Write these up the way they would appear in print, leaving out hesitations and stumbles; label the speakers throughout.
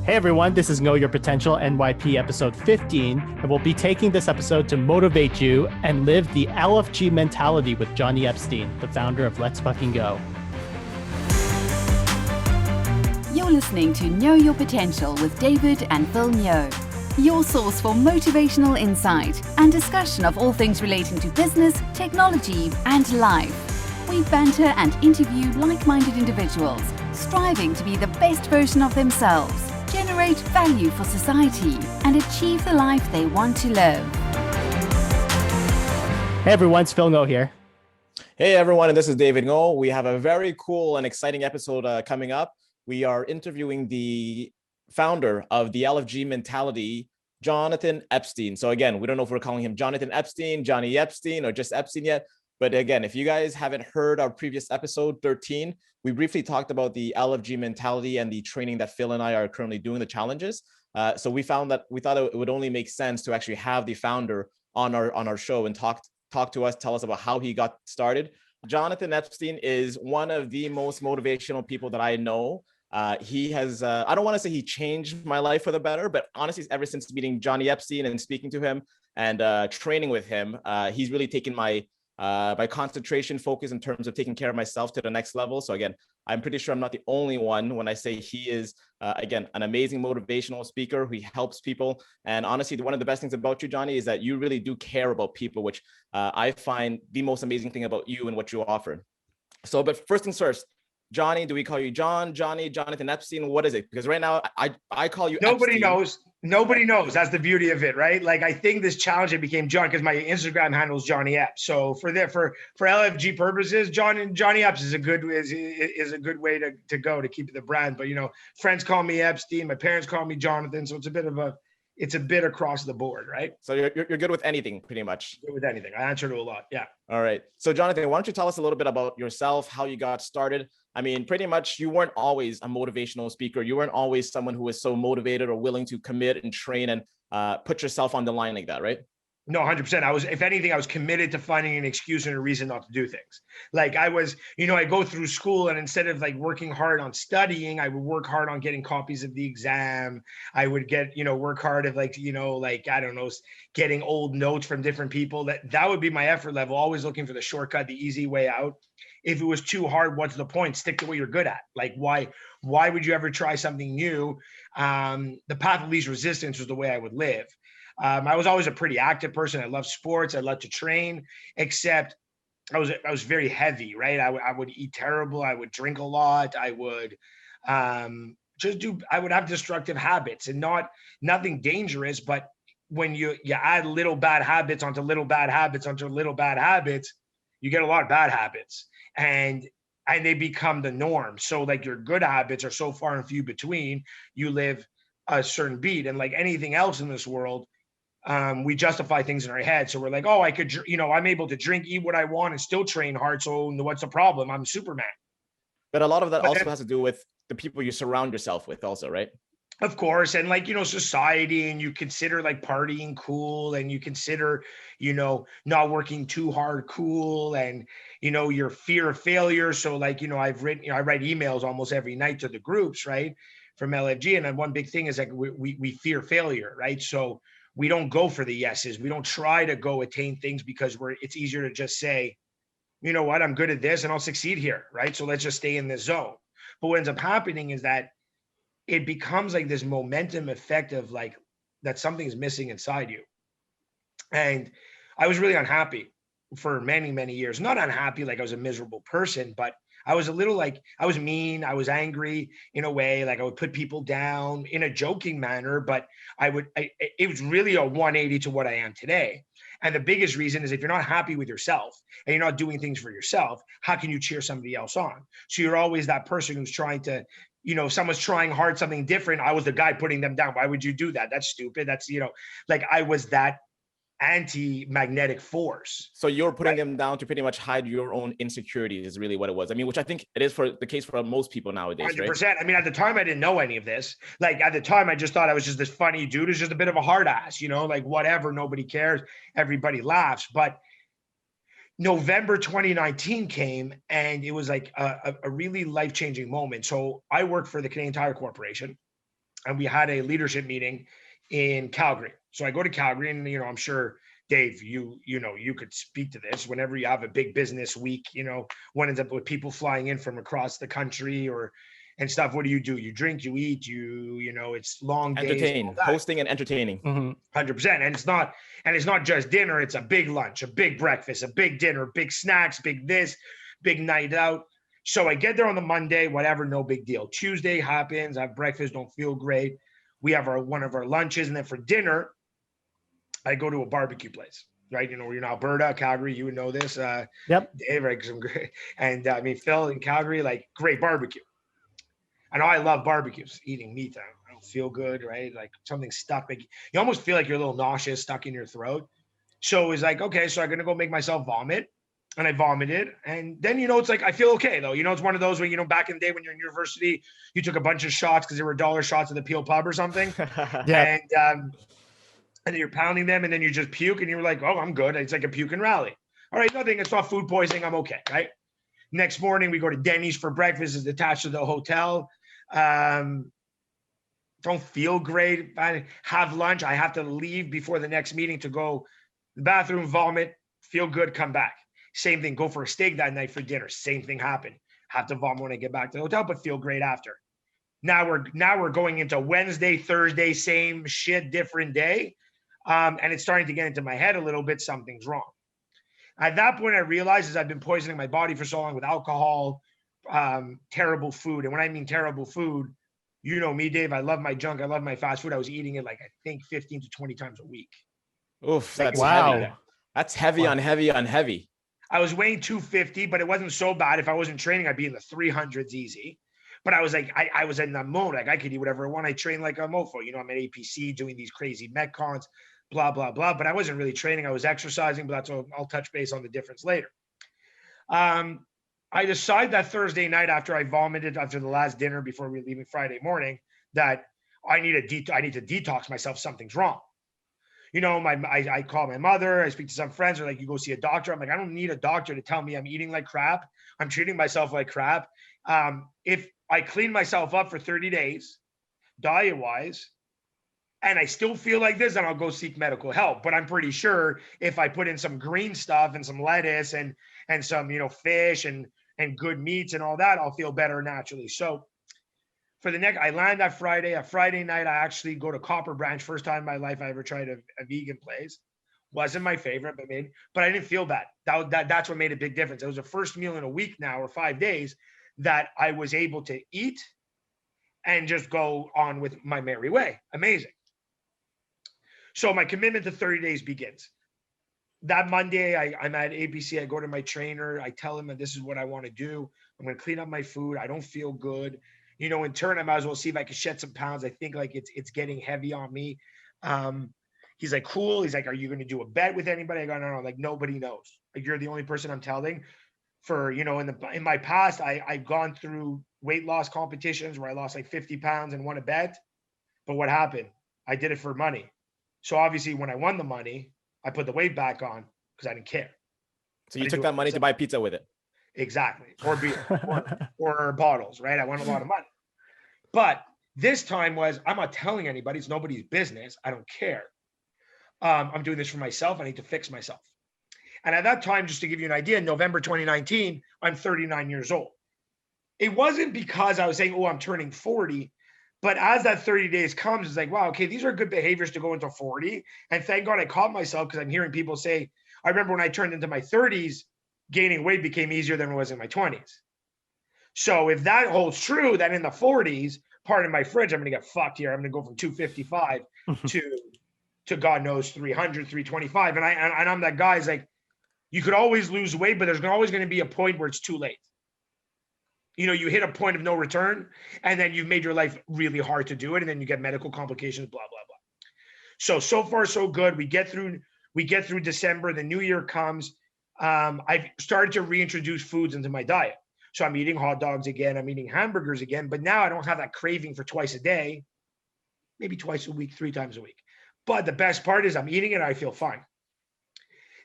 Speaker 1: Hey everyone, this is Ngo Your Potential NYP episode 15, and we'll be taking this episode to motivate you and live the LFG mentality with Jonny Epstein, the founder of Let's Fucking Go.
Speaker 2: You're listening to Know Your Potential with David and Phil Ngo, your source for motivational insight and discussion of all things relating to business, technology, and life. We banter and interview like-minded individuals, striving to be the best version of themselves, generate value for society, and achieve the life they want to live.
Speaker 1: Hey everyone, it's Phil Ngo here.
Speaker 3: Hey everyone, and this is David Ngo. We have a very cool and exciting episode coming up. We are interviewing the founder of the LFG Mentality, Jonathan Epstein. So again, we don't know if we're calling him Jonathan Epstein, Jonny Epstein, or just Epstein yet. But again, if you guys haven't heard our previous episode 13, we briefly talked about the LFG mentality and the training that Phil and I are currently doing, the challenges. So we thought it would only make sense to actually have the founder on our show and talk to us, tell us about how he got started. Jonathan Epstein is one of the most motivational people that I know. He has, I don't want to say he changed my life for the better, but honestly, ever since meeting Jonny Epstein and speaking to him and training with him, he's really taken my concentration focus in terms of taking care of myself to the next level. So again, I'm pretty sure I'm not the only one when I say he is, again, an amazing motivational speaker. He helps people. And honestly, one of the best things about you, Jonny, is that you really do care about people, which I find the most amazing thing about you and what you offer. So, but first things first, Jonny, do we call you John, Jonny, Jonathan Epstein? What is it? Because right now I call you
Speaker 4: Nobody
Speaker 3: Epstein.
Speaker 4: knows. Nobody knows. That's the beauty of it, right? Like I think this challenge it became John because my Instagram handle is Jonny Epps. So for LFG purposes, Jonny Epps is a good way to go to keep the brand. But friends call me Epstein, my parents call me Jonathan. So it's a bit across the board, right?
Speaker 3: So you're good with anything, pretty much.
Speaker 4: Good with anything. I answer to a lot. Yeah.
Speaker 3: All right. So Jonathan, why don't you tell us a little bit about yourself, how you got started? I mean, pretty much you weren't always a motivational speaker. You weren't always someone who was so motivated or willing to commit and train and put yourself on the line like that, right?
Speaker 4: No, 100%. If anything, I was committed to finding an excuse and a reason not to do things. Like I was, I go through school and instead of like working hard on studying, I would work hard on getting copies of the exam. I would work hard at I don't know, getting old notes from different people. That would be my effort level, always looking for the shortcut, the easy way out. If it was too hard, what's the point? Stick to what you're good at. Like why would you ever try something new? The path of least resistance was the way I would live. I was always a pretty active person. I love sports. I love to train, except I was very heavy, right? I would eat terrible. I would drink a lot. I would I would have destructive habits and nothing dangerous. But when you add little bad habits onto little bad habits onto little bad habits, you get a lot of bad habits and they become the norm. So like your good habits are so far and few between, you live a certain beat. And like anything else in this world, we justify things in our head. So we're like, oh, I could, I'm able to drink, eat what I want and still train hard. So what's the problem? I'm Superman.
Speaker 3: But a lot of that also has to do with the people you surround yourself with also, right?
Speaker 4: Of course. And society, and you consider like partying cool, and you consider, not working too hard cool, and, your fear of failure. So like, I write emails almost every night to the groups, right, from LFG. And then one big thing is like we fear failure, right? So we don't go for the yeses. We don't try to go attain things because it's easier to just say, you know what, I'm good at this and I'll succeed here, right? So let's just stay in this zone. But what ends up happening is that it becomes like this momentum effect of like that something's missing inside you. And I was really unhappy for many, many years. Not unhappy like I was a miserable person, but I was a little like, I was mean, I was angry in a way, like I would put people down in a joking manner, but it was really a 180 to what I am today. And the biggest reason is if you're not happy with yourself and you're not doing things for yourself, how can you cheer somebody else on? So you're always that person who's trying to, if someone's trying hard, something different, I was the guy putting them down. Why would you do that? That's stupid. That's, like I was that anti-magnetic force.
Speaker 3: So you're putting them down to pretty much hide your own insecurities is really what it was. I mean, which I think it is for the case for most people nowadays,
Speaker 4: 100%.
Speaker 3: Right?
Speaker 4: I mean, at the time, I didn't know any of this. Like at the time, I just thought I was just this funny dude who's just a bit of a hard ass, like whatever, nobody cares. Everybody laughs. But November 2019 came and it was like a really life-changing moment. So I worked for the Canadian Tire Corporation. and we had a leadership meeting in Calgary. So I go to Calgary, and I'm sure Dave, you could speak to this. Whenever you have a big business week, one ends up with people flying in from across the country and stuff. What do? You drink, you eat, it's long days.
Speaker 3: Entertain, hosting and entertaining.
Speaker 4: 100%. And it's not just dinner. It's a big lunch, a big breakfast, a big dinner, big snacks, big this, big night out. So I get there on the Monday, whatever, no big deal. Tuesday happens. I have breakfast, don't feel great. We have one of our lunches, and then for dinner, I go to a barbecue place, right? We're in Alberta, Calgary. You would know this.
Speaker 1: Yep.
Speaker 4: Dave, right? Some great, and Phil in Calgary, like great barbecue. I know I love barbecues. Eating meat, I don't feel good, right? Like something stuck. Like you almost feel like you're a little nauseous, stuck in your throat. So it's like, okay, so I'm gonna go make myself vomit, and I vomited, and then it's like I feel okay though. It's one of those where back in the day when you're in university, you took a bunch of shots because there were $1 shots at the Peel Pub or something,
Speaker 1: Yeah.
Speaker 4: And then you're pounding them, and then you just puke, and you're like, oh, I'm good. It's like a puke and rally. All right, nothing. It's not food poisoning. I'm okay, right? Next morning, we go to Denny's for breakfast. It's attached to the hotel. Don't feel great. I have lunch. I have to leave before the next meeting to go to the bathroom, vomit, feel good, come back. Same thing. Go for a steak that night for dinner. Same thing happened. Have to vomit when I get back to the hotel, but feel great after. Now we're going into Wednesday, Thursday, same shit, different day. And it's starting to get into my head a little bit. Something's wrong. At that point, I realized I've been poisoning my body for so long with alcohol, terrible food. And when I mean terrible food, you know me, Dave, I love my junk. I love my fast food. I was eating it I think 15 to 20 times a week.
Speaker 3: Oof, that's
Speaker 1: wow.
Speaker 3: heavy. That's heavy on heavy on heavy.
Speaker 4: I was weighing 250, but it wasn't so bad. If I wasn't training, I'd be in the 300s easy. But I was like, I was in the mode. Like I could eat whatever I want. I train like a mofo. I'm at APC doing these crazy Metcons, blah, blah, blah. But I wasn't really training. I was exercising, but that's all. I'll touch base on the difference later. I decided that Thursday night after I vomited after the last dinner before we were leaving Friday morning that I need to detox myself. Something's wrong. I call my mother. I speak to some friends. They're like, you go see a doctor. I'm like, I don't need a doctor to tell me I'm eating like crap. I'm treating myself like crap. If I clean myself up for 30 days, diet-wise, and I still feel like this, then I'll go seek medical help. But I'm pretty sure if I put in some green stuff and some lettuce and some, fish and good meats and all that, I'll feel better naturally. So I land that Friday. A Friday night, I actually go to Copper Branch. First time in my life I ever tried a vegan place. Wasn't my favorite, but I didn't feel bad. That's what made a big difference. It was the first meal in a week now or 5 days that I was able to eat and just go on with my merry way. Amazing. So my commitment to 30 days begins. That Monday, I'm at ABC. I go to my trainer. I tell him that this is what I want to do. I'm going to clean up my food. I don't feel good. In turn, I might as well see if I can shed some pounds. I think like it's getting heavy on me. He's like, cool. He's like, are you going to do a bet with anybody? I go, no, like nobody knows. Like you're the only person I'm telling. For, in my past, I've gone through weight loss competitions where I lost like 50 pounds and won a bet. But what happened? I did it for money. So obviously when I won the money, I put the weight back on because I didn't care.
Speaker 3: So you took that money to buy pizza with it.
Speaker 4: Exactly. Or beer or bottles, right? I won a lot of money. But this time I'm not telling anybody. It's nobody's business. I don't care. I'm doing this for myself. I need to fix myself. And at that time, just to give you an idea, in November 2019, I'm 39 years old. It wasn't because I was saying, oh, I'm turning 40. But as that 30 days comes, it's like, wow, okay, these are good behaviors to go into 40. And thank God I caught myself because I'm hearing people say, I remember when I turned into my 30s, gaining weight became easier than it was in my 20s. So if that holds true, then in the 40s, pardon my French, I'm going to get fucked here. I'm going to go from 255 to God knows 300, 325. And I'm that guy is like, you could always lose weight, but there's always going to be a point where it's too late. You hit a point of no return, and then you've made your life really hard to do it, and then you get medical complications, blah, blah, blah. So far, so good. We get through December. The new year comes. I've started to reintroduce foods into my diet. So I'm eating hot dogs again. I'm eating hamburgers again. But now I don't have that craving for twice a day, maybe twice a week, 3 times a week. But the best part is I'm eating it. I feel fine.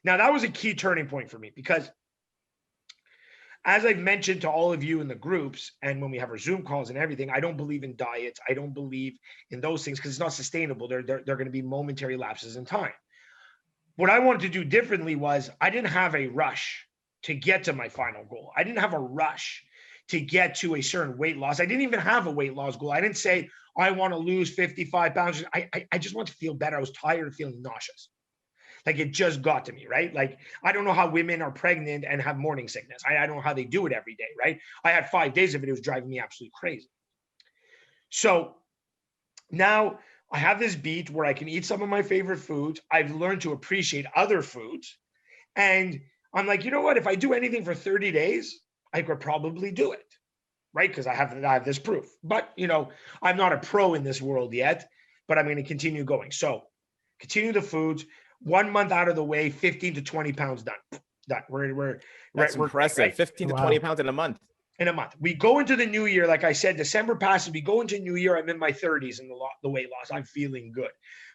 Speaker 4: Now, that was a key turning point for me because as I've mentioned to all of you in the groups, and when we have our Zoom calls and everything, I don't believe in diets. I don't believe in those things because it's not sustainable. They're going to be momentary lapses in time. What I wanted to do differently was I didn't have a rush to get to my final goal. I didn't have a rush to get to a certain weight loss. I didn't even have a weight loss goal. I didn't say, I want to lose 55 pounds. I just want to feel better. I was tired of feeling nauseous. Like it just got to me, right? Like, I don't know how women are pregnant and have morning sickness. I don't know how they do it every day, right? I had 5 days of it. It was driving me absolutely crazy. So now I have this beat where I can eat some of my favorite foods. I've learned to appreciate other foods. And I'm like, you know what? If I do anything for 30 days, I could probably do it, right? Because I have this proof. But, you know, I'm not a pro in this world yet, but I'm going to continue going. So continue the foods. 1 month out of the way, 15 to 20 pounds done.
Speaker 3: That's impressive. Right? 15 to 20 pounds in a month.
Speaker 4: In a month. We go into the new year, like I said, December passes. We go into new year. I'm in my 30s in the weight loss. I'm feeling good.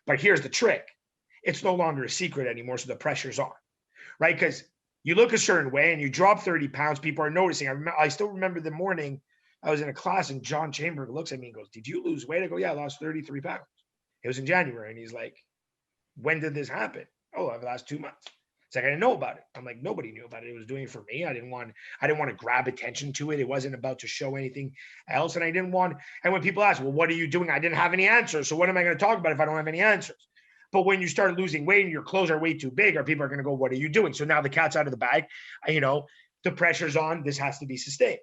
Speaker 4: But here's the trick. It's no longer a secret anymore, so the pressure's on, right? Because you look a certain way and you drop 30 pounds, people are noticing. I still remember the morning I was in a class and John Chamberlain looks at me and goes, did you lose weight? I go, yeah, I lost 33 pounds. It was in January. And he's like, when did this happen? Oh, over the last 2 months. It's like, I didn't know about it. I'm like, nobody knew about it. It was doing it for me. I didn't want to grab attention to it. It wasn't about to show anything else. And I didn't want, and when people ask, well, what are you doing? I didn't have any answers. So what am I going to talk about if I don't have any answers? But when you start losing weight and your clothes are way too big, or people are going to go, what are you doing? So now the cat's out of the bag, you know, the pressure's on, this has to be sustained.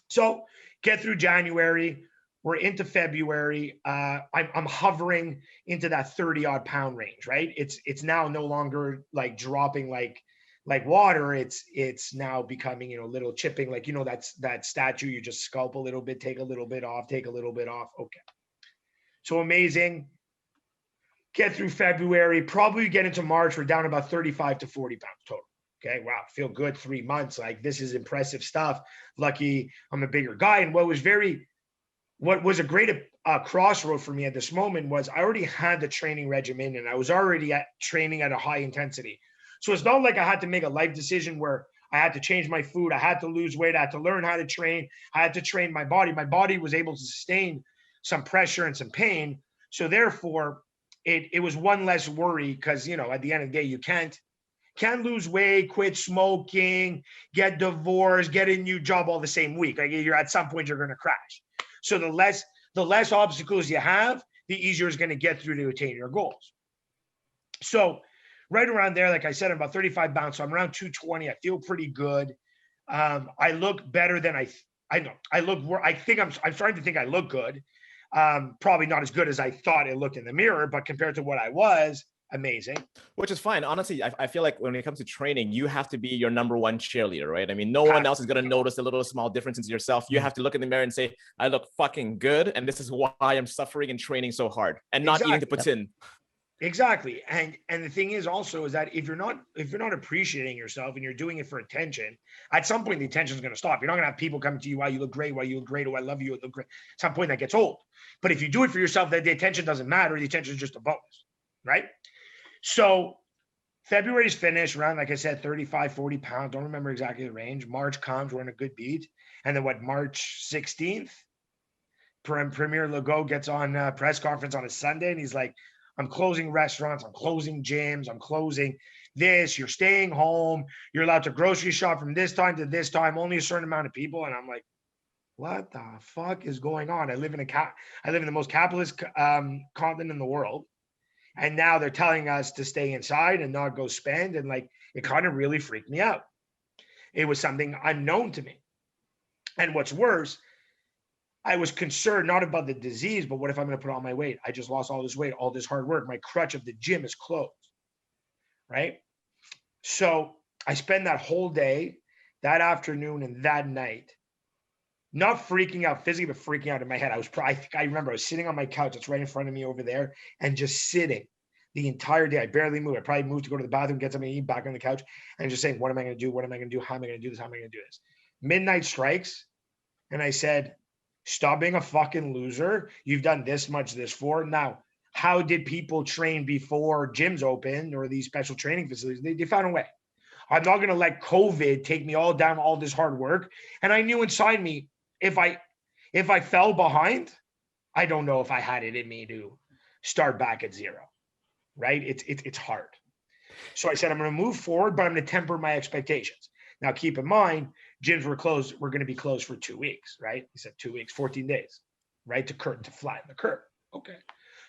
Speaker 4: So get through January. We're into February. I'm hovering into that 30 odd pound range, right? It's now no longer like dropping like water. It's now becoming, you know, little chipping, like, you know, that statue, you just sculpt a little bit, take a little bit off, take a little bit off. Okay. So amazing. Get through February, probably get into March. We're down about 35 to 40 pounds total. Okay. Wow. Feel good. 3 months. Like, this is impressive stuff. Lucky I'm a bigger guy. And what was a great crossroad for me at this moment was I already had the training regimen and I was already training at a high intensity. So it's not like I had to make a life decision where I had to change my food. I had to lose weight. I had to learn how to train. I had to train my body. My body was able to sustain some pressure and some pain. So therefore it was one less worry, because, you know, at the end of the day, you can't lose weight, quit smoking, get divorced, get a new job all the same week. Like, you're at some point, you're going to crash. So the less obstacles you have, the easier it's going to get through to attain your goals. So right around there, like I said, I'm about 35 pounds. So I'm around 220. I feel pretty good. I look better than I know. I'm starting to think I look good. Probably not as good as I thought it looked in the mirror, but compared to what I was, amazing.
Speaker 3: Which is fine. Honestly, I feel like when it comes to training, you have to be your number one cheerleader, right? I mean, no one else is going to notice the little small differences yourself. You have to look in the mirror and say, I look fucking good. And this is why I'm suffering and training so hard and not eating to put in.
Speaker 4: Exactly. And the thing is also is that if you're not appreciating yourself and you're doing it for attention, at some point the attention is going to stop. You're not going to have people coming to you, wow, you look great, oh, I love you, look great. At some point that gets old. But if you do it for yourself, that the attention doesn't matter. The attention is just a bonus, right? So February's finished around, like I said, 35, 40 pounds. Don't remember exactly the range. March comes, we're in a good beat. And then March 16th, Premier Legault gets on a press conference on a Sunday. And he's like, I'm closing restaurants. I'm closing gyms. I'm closing this. You're staying home. You're allowed to grocery shop from this time to this time, only a certain amount of people. And I'm like, what the fuck is going on? I live in the most capitalist continent in the world. And now they're telling us to stay inside and not go spend. And like, it kind of really freaked me out. It was something unknown to me. And what's worse, I was concerned not about the disease, but what if I'm going to put on my weight? I just lost all this weight, all this hard work. My crutch of the gym is closed, right? So I spend that whole day, that afternoon and that night, not freaking out physically, but freaking out in my head. I remember I was sitting on my couch. It's right in front of me over there, and just sitting the entire day. I barely moved. I probably moved to go to the bathroom, get something to eat, back on the couch, and just saying, what am I going to do? What am I going to do? How am I going to do this? How am I going to do this? Midnight strikes. And I said, stop being a fucking loser. You've done this much this for. Now, how did people train before gyms opened or these special training facilities? They found a way. I'm not going to let COVID take me all down, all this hard work. And I knew inside me, if I fell behind, I don't know if I had it in me to start back at zero, right? It's hard. So I said, I'm going to move forward, but I'm going to temper my expectations. Now, keep in mind, gyms were closed. We're going to be closed for 2 weeks, right? He said 2 weeks, 14 days, right? To flatten the curve. Okay.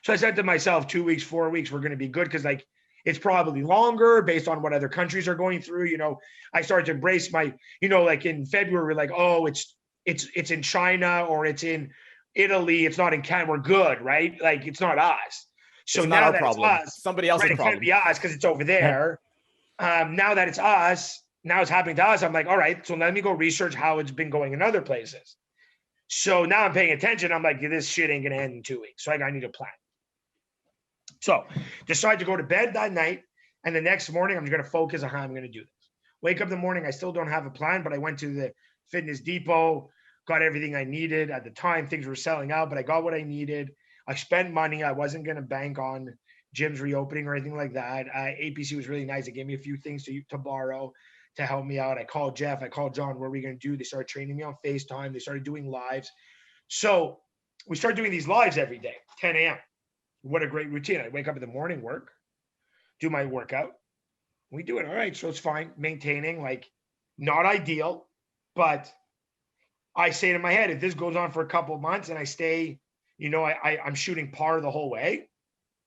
Speaker 4: So I said to myself, 2 weeks, 4 weeks, we're going to be good. Cause like, it's probably longer based on what other countries are going through. You know, I started to embrace my, you know, like in February, we're like, oh, it's in China or it's in Italy. It's not in Canada. We're good, right? Like it's not us. So
Speaker 3: it's
Speaker 4: now
Speaker 3: not our
Speaker 4: that
Speaker 3: problem.
Speaker 4: it's us,
Speaker 3: Somebody else's
Speaker 4: right,
Speaker 3: problem.
Speaker 4: It can't be us because it's over there. Now that it's us, now it's happening to us. I'm like, all right, so let me go research how it's been going in other places. So now I'm paying attention. I'm like, this shit ain't gonna end in 2 weeks. So I need a plan. So decide to go to bed that night. And the next morning, I'm just gonna focus on how I'm gonna do this. Wake up in the morning, I still don't have a plan, but I went to the Fitness Depot, got everything I needed. At the time, things were selling out, but I got what I needed. I spent money. I wasn't gonna bank on gyms reopening or anything like that. APC was really nice. They gave me a few things to borrow to help me out. I called Jeff, I called John, what are we going to do? They started training me on FaceTime. They started doing lives. So we started doing these lives every day, 10 a.m. What a great routine. I wake up in the morning, work, do my workout. We do it. All right. So it's fine. Maintaining, like, not ideal, but I say to my head, if this goes on for a couple of months and I stay, you know, I'm shooting par the whole way,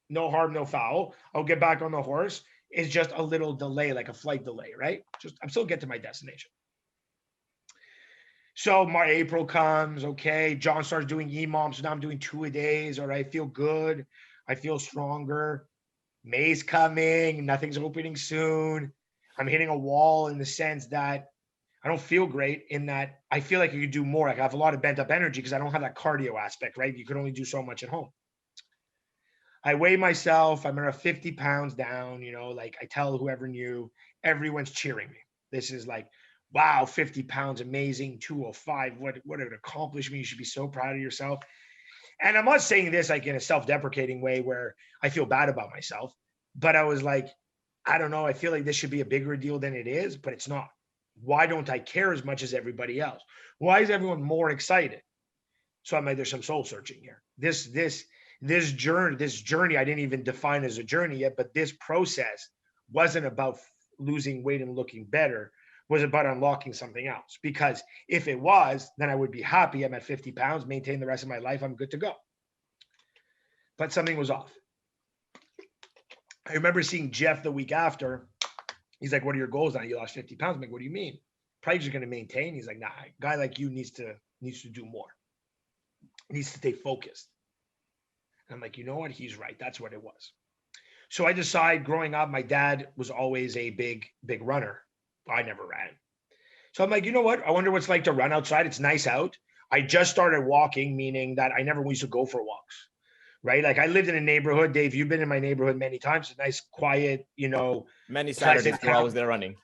Speaker 4: no harm, no foul. I'll get back on the horse. It's just a little delay, like a flight delay, right? I'm still get to my destination. So my April comes, okay. John starts doing EMOM, so now I'm doing 2 a days. All right, I feel good. I feel stronger. May's coming. Nothing's opening soon. I'm hitting a wall in the sense that I don't feel great in that I feel like I could do more. Like I have a lot of bent up energy because I don't have that cardio aspect, right? You can only do so much at home. I weigh myself, I'm around 50 pounds down, you know, like I tell whoever knew, everyone's cheering me. This is like, wow, 50 pounds, amazing, 205, what an accomplishment. You should be so proud of yourself. And I'm not saying this like in a self-deprecating way where I feel bad about myself, but I was like, I don't know, I feel like this should be a bigger deal than it is, but it's not. Why don't I care as much as everybody else? Why is everyone more excited? So I'm like, there's some soul searching here. This journey, I didn't even define as a journey yet, but this process wasn't about losing weight and looking better, was about unlocking something else. Because if it was, then I would be happy. I'm at 50 pounds, maintain the rest of my life. I'm good to go. But something was off. I remember seeing Jeff the week after. He's like, what are your goals now? You lost 50 pounds. I'm like, what do you mean? Probably just going to maintain. He's like, nah, a guy like you needs to do more. Needs to stay focused. And I'm like, you know what? He's right. That's what it was. So I decide growing up, my dad was always a big runner. I never ran. So I'm like, you know what? I wonder what it's like to run outside. It's nice out. I just started walking, meaning that I never used to go for walks, right? Like I lived in a neighborhood. Dave, you've been in my neighborhood many times. It's a nice, quiet, you know.
Speaker 3: Many Saturdays you're always there running.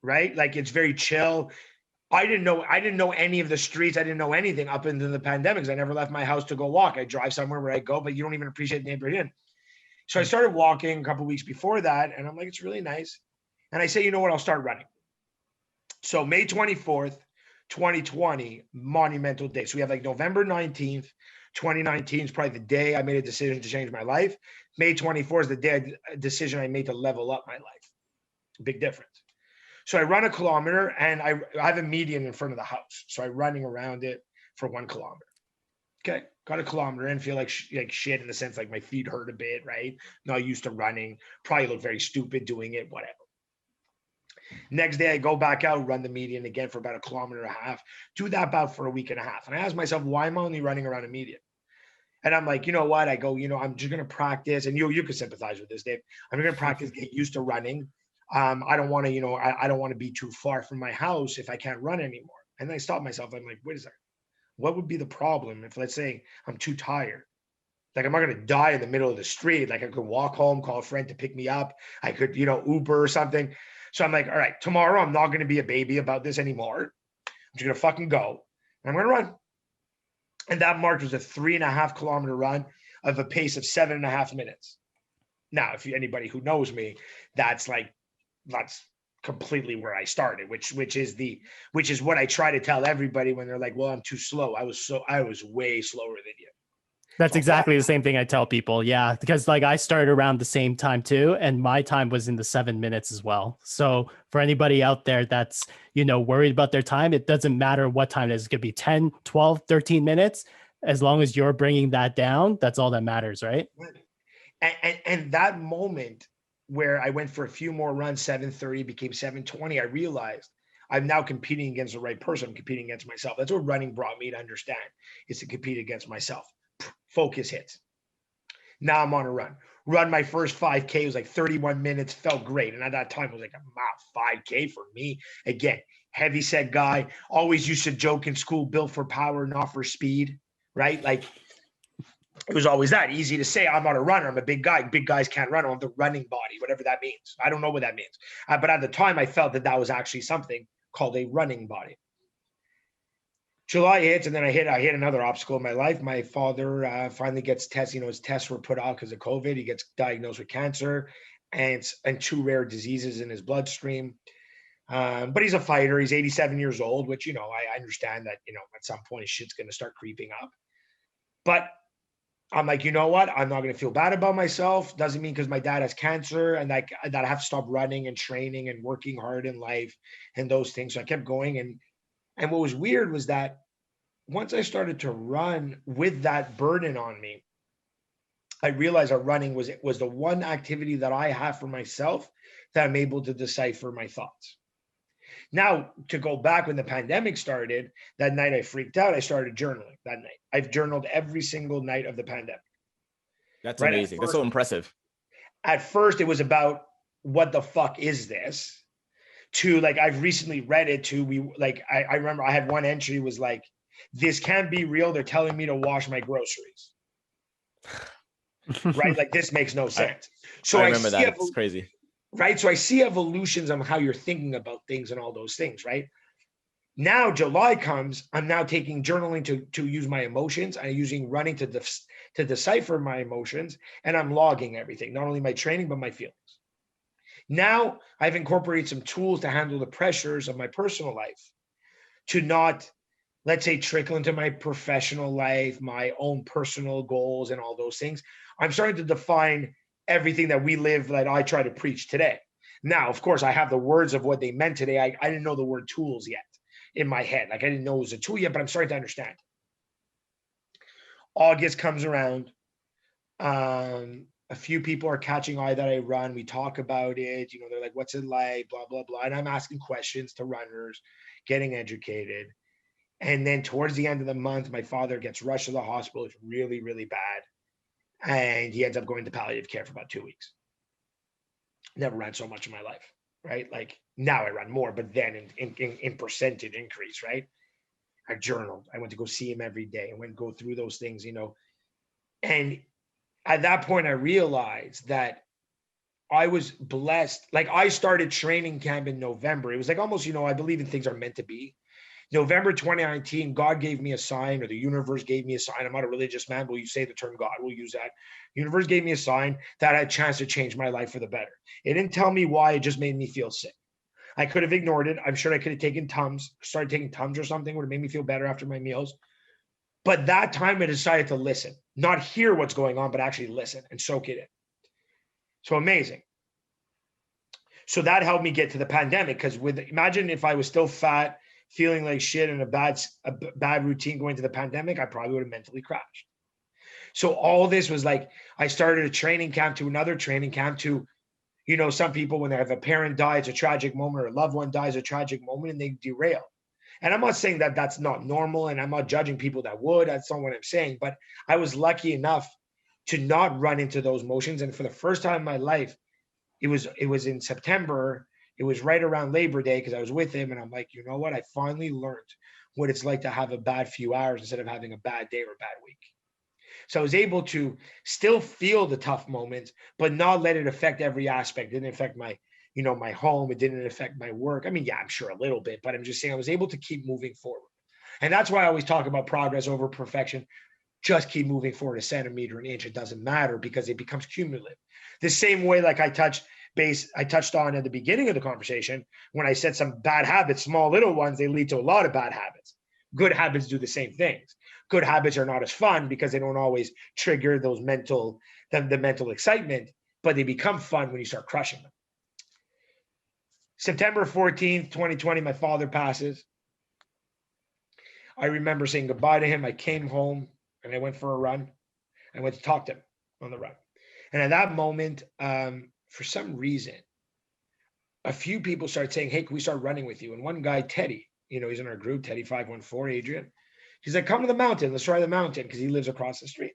Speaker 4: Right? Like it's very chill. I didn't know any of the streets. I didn't know anything up into the pandemic because I never left my house to go walk. I drive somewhere where I go, but you don't even appreciate the neighborhood. So I started walking a couple of weeks before that, and I'm like, it's really nice. And I say, you know what? I'll start running. So May 24th, 2020, monumental day. So we have like November 19th, 2019 is probably the day I made a decision to change my life. May 24th is the day decision I made to level up my life. Big difference. So I run a kilometer and I have a median in front of the house. So I'm running around it for 1 kilometer. Okay. Got a kilometer in, feel like shit in the sense like my feet hurt a bit, right? Not used to running, probably look very stupid doing it, whatever. Next day I go back out, run the median again for about 1.5 kilometers, do that about for a week and a half. And I ask myself, why am I only running around a median? And I'm like, you know what? I go, you know, I'm just going to practice. And you can sympathize with this, Dave. I'm going to practice, get used to running. I don't want to, you know, I don't want to be too far from my house if I can't run anymore. And then I stop myself. I'm like, wait a second. What would be the problem if, let's say, I'm too tired? Like, I'm not going to die in the middle of the street. Like, I could walk home, call a friend to pick me up. I could, you know, Uber or something. So I'm like, all right, tomorrow I'm not going to be a baby about this anymore. I'm just going to fucking go. And I'm going to run. And that mark was a 3.5 kilometer run of a pace of 7.5 minutes. Now, if anybody who knows me, that's completely where I started, which is what I try to tell everybody when they're like, well, I'm too slow. I was way slower than you.
Speaker 1: That's
Speaker 4: So
Speaker 1: exactly the same thing I tell people. Yeah. Because like I started around the same time too. And my time was in the 7 minutes as well. So for anybody out there that's, worried about their time, it doesn't matter what time it is. It could be 10, 12, 13 minutes. As long as you're bringing that down, that's all that matters, right?
Speaker 4: And that moment where I went for a few more runs, 7:30 became 7:20, I realized I'm now competing against the right person. I'm competing against myself. That's what running brought me to understand, is to compete against myself. Focus hits. Now I'm on a run. Run my first 5K, was like 31 minutes, felt great. And at that time, it was like, 5K for me. Again, heavy set guy, always used to joke in school, built for power, not for speed, right? Like, it was always that easy to say, I'm not a runner. I'm a big guy. Big guys can't run. I have the running body, whatever that means. I don't know what that means. But at the time, I felt that was actually something called a running body. July hits, and then I hit another obstacle in my life. My father finally gets tested. His tests were put off because of COVID. He gets diagnosed with cancer and 2 rare diseases in his bloodstream. But he's a fighter. He's 87 years old, which, I understand that, at some point his shit's going to start creeping up. But I'm like, you know what? I'm not going to feel bad about myself. Doesn't mean because my dad has cancer and that I have to stop running and training and working hard in life and those things. So I kept going. And what was weird was that once I started to run with that burden on me, I realized that running was the one activity that I have for myself that I'm able to decipher my thoughts. Now, to go back when the pandemic started, that night I freaked out. I started journaling that night. I've journaled every single night of the pandemic.
Speaker 3: That's right? Amazing. That's so impressive.
Speaker 4: At first, it was about what the fuck is this? To like, I've recently read it to I remember I had one entry was like, this can't be real. They're telling me to wash my groceries. Right? Like, this makes no sense. So
Speaker 3: I remember that. It's crazy.
Speaker 4: Right? So I see evolutions on how you're thinking about things and all those things, right? Now July comes, I'm now taking journaling to use my emotions. I'm using running to decipher my emotions, and I'm logging everything, not only my training, but my feelings. Now I've incorporated some tools to handle the pressures of my personal life, to not, let's say, trickle into my professional life, my own personal goals and all those things. I'm starting to define everything that we live, that I try to preach today. Now, of course, I have the words of what they meant today. I didn't know the word tools yet in my head. Like, I didn't know it was a tool yet, but I'm starting to understand. August comes around. A few people are catching eye that I run. We talk about it. They're like, what's it like? Blah, blah, blah. And I'm asking questions to runners, getting educated. And then towards the end of the month, my father gets rushed to the hospital. It's really, really bad. And he ends up going to palliative care for about 2 weeks. Never ran so much in my life, right? Like, now I run more, but then in percentage increase, right? I journaled. I went to go see him every day. I went and go through those things, And at that point, I realized that I was blessed. Like, I started training camp in November. It was like almost, I believe in things are meant to be. November 2019, God gave me a sign, or the universe gave me a sign. I'm not a religious man, but you say the term God, we'll use that. Universe gave me a sign that I had a chance to change my life for the better. It didn't tell me why, it just made me feel sick. I could have ignored it. I'm sure I could have taken Tums, started taking Tums or something, would have made me feel better after my meals. But that time I decided to listen, not hear what's going on, but actually listen and soak it in. So amazing. So that helped me get to the pandemic, because imagine if I was still fat, feeling like shit, and a bad routine going to the pandemic, I probably would have mentally crashed. So all this was like, I started a training camp to another training camp to, some people, when they have a parent die, it's a tragic moment, or a loved one dies, a tragic moment, and they derail. And I'm not saying that that's not normal, and I'm not judging people that would. That's not what I'm saying. But I was lucky enough to not run into those motions. And for the first time in my life, it was in September. It was right around Labor Day, because I was with him, and I'm like, you know what? I finally learned what it's like to have a bad few hours instead of having a bad day or a bad week. So I was able to still feel the tough moments, but not let it affect every aspect. It didn't affect my, my home. It didn't affect my work. I mean, yeah, I'm sure a little bit, but I'm just saying I was able to keep moving forward. And that's why I always talk about progress over perfection. Just keep moving forward a centimeter, an inch. It doesn't matter, because it becomes cumulative. The same way, like, I touch I touched on at the beginning of the conversation, when I said some bad habits, small little ones, they lead to a lot of bad habits. Good habits do the same things. Good habits are not as fun because they don't always trigger those the mental excitement, but they become fun when you start crushing them. September 14th, 2020, my father passes. I remember saying goodbye to him. I came home and I went for a run. I went to talk to him on the run. And at that moment, for some reason, a few people started saying, hey, can we start running with you? And one guy, Teddy, he's in our group, Teddy 514, Adrian. He's like, come to the mountain. Let's try the mountain, because he lives across the street.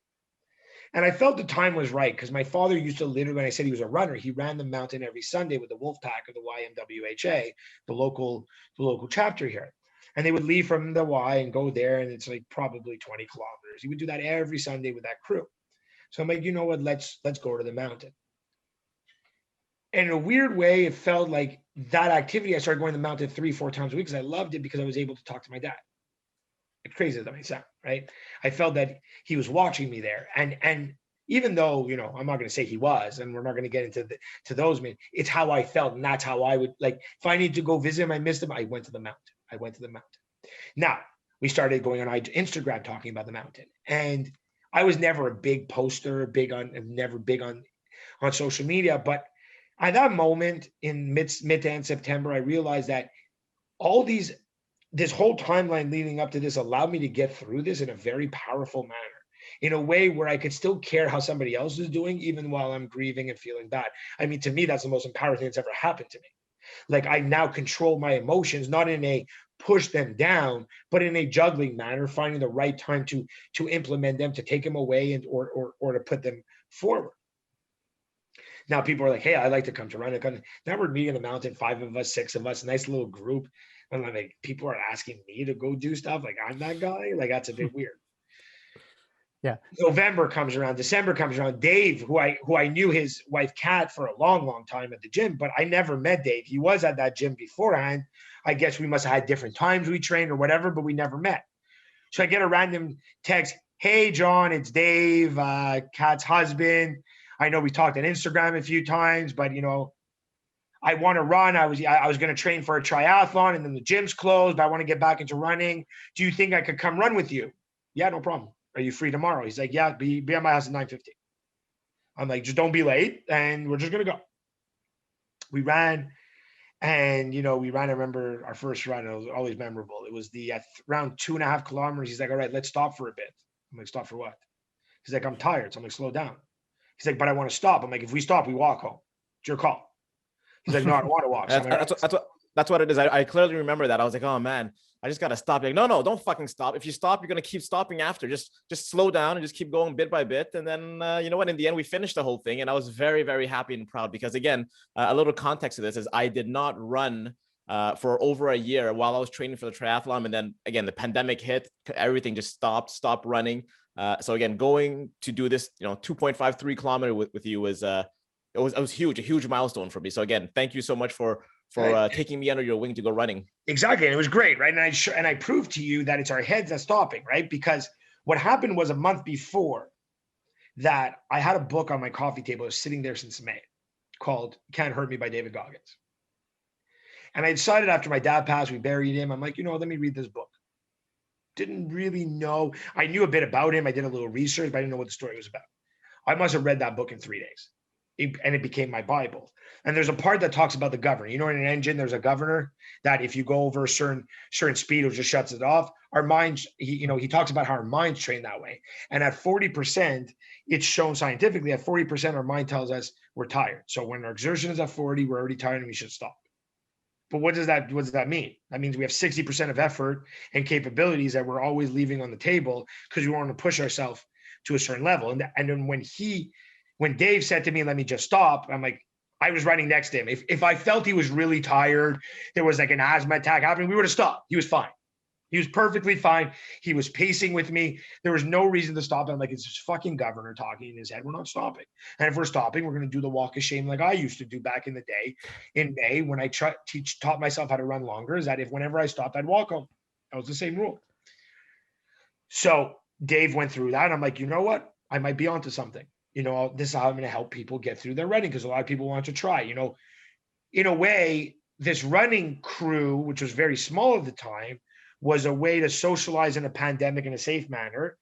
Speaker 4: And I felt the time was right, because my father used to literally, when I said he was a runner, he ran the mountain every Sunday with the wolf pack of the YMWHA, the local chapter here. And they would leave from the Y and go there, and it's like probably 20 kilometers. He would do that every Sunday with that crew. So I'm like, you know what, let's go to the mountain. And in a weird way, it felt like that activity, I started going to the mountain 3-4 times a week, because I loved it, because I was able to talk to my dad. It's crazy as that may sound, right? I felt that he was watching me there. And even though, I'm not going to say he was, and we're not going to get into those, it's how I felt. And that's how I would, like, if I need to go visit him, I missed him, I went to the mountain. Now, we started going on Instagram talking about the mountain. And I was never a big poster, never big on social media. But at that moment in mid to end September, I realized that this whole timeline leading up to this allowed me to get through this in a very powerful manner, in a way where I could still care how somebody else is doing, even while I'm grieving and feeling bad. I mean, to me, that's the most empowering thing that's ever happened to me. Like, I now control my emotions, not in a push them down, but in a juggling manner, finding the right time to implement them, to take them away, and or to put them forward. Now people are like, hey, I like to come to run. Now we're meeting on the mountain, 5 of us, 6 of us, nice little group. And like, people are asking me to go do stuff. Like, I'm that guy. Like, that's a bit weird.
Speaker 1: Yeah.
Speaker 4: November comes around, December comes around. Dave, who I knew his wife Kat for a long, long time at the gym, but I never met Dave. He was at that gym beforehand. I guess we must have had different times we trained or whatever, but we never met. So I get a random text. Hey, John, it's Dave, Kat's husband. I know we talked on Instagram a few times, but I want to run. I was going to train for a triathlon, and then the gym's closed. I want to get back into running. Do you think I could come run with you? Yeah, no problem. Are you free tomorrow? He's like, yeah, be at my house at 9:50. I'm like, just don't be late, and we're just going to go. We ran, and we ran. I remember our first run. It was always memorable. It was around 2.5 kilometers. He's like, all right, let's stop for a bit. I'm like, stop for what? He's like, I'm tired. So I'm like, slow down. He's like, but I want to stop. I'm like, if we stop, we walk home. It's your call. He's like, no, I don't want to walk. So
Speaker 3: that's what it is. I clearly remember that. I was like, oh man, I just got to stop. Like, no, don't fucking stop. If you stop, you're going to keep stopping after. Just slow down and just keep going bit by bit. And then, you know what, in the end, we finished the whole thing. And I was very, very happy and proud, because again, a little context to this is I did not run for over a year while I was training for the triathlon. And then again, the pandemic hit, everything just stopped running. So again, going to do this, 2.53 kilometer with you was, it was huge, a huge milestone for me. So again, thank you so much for taking me under your wing to go running.
Speaker 4: Exactly. And it was great, right? And I proved to you that it's our heads that's stopping, right? Because what happened was, a month before that, I had a book on my coffee table. It was sitting there since May, called Can't Hurt Me by David Goggins. And I decided, after my dad passed, we buried him. I'm like, let me read this book. Didn't really know. I knew a bit about him. I did a little research, but I didn't know what the story was about. I must have read that book in 3 days. And it became my Bible. And there's a part that talks about the governor. In an engine, there's a governor that if you go over a certain speed, it just shuts it off. Our minds, he talks about how our minds train that way. And at 40%, it's shown scientifically, at 40%, our mind tells us we're tired. So when our exertion is at 40, we're already tired and we should stop. But what does that mean? That means we have 60% of effort and capabilities that we're always leaving on the table, because we want to push ourselves to a certain level. And then when Dave said to me, let me just stop, I'm like, I was running next to him. If I felt he was really tired, there was like an asthma attack happening, we would have stopped. He was fine. He was perfectly fine. He was pacing with me. There was no reason to stop. I'm like, it's this fucking governor talking in his head. We're not stopping. And if we're stopping, we're going to do the walk of shame like I used to do back in the day in May, when I taught myself how to run longer, is that whenever I stopped, I'd walk home. That was the same rule. So Dave went through that. I'm like, you know what? I might be onto something. this is how I'm going to help people get through their running, because a lot of people want to try, in a way, this running crew, which was very small at the time, was a way to socialize in a pandemic in a safe manner,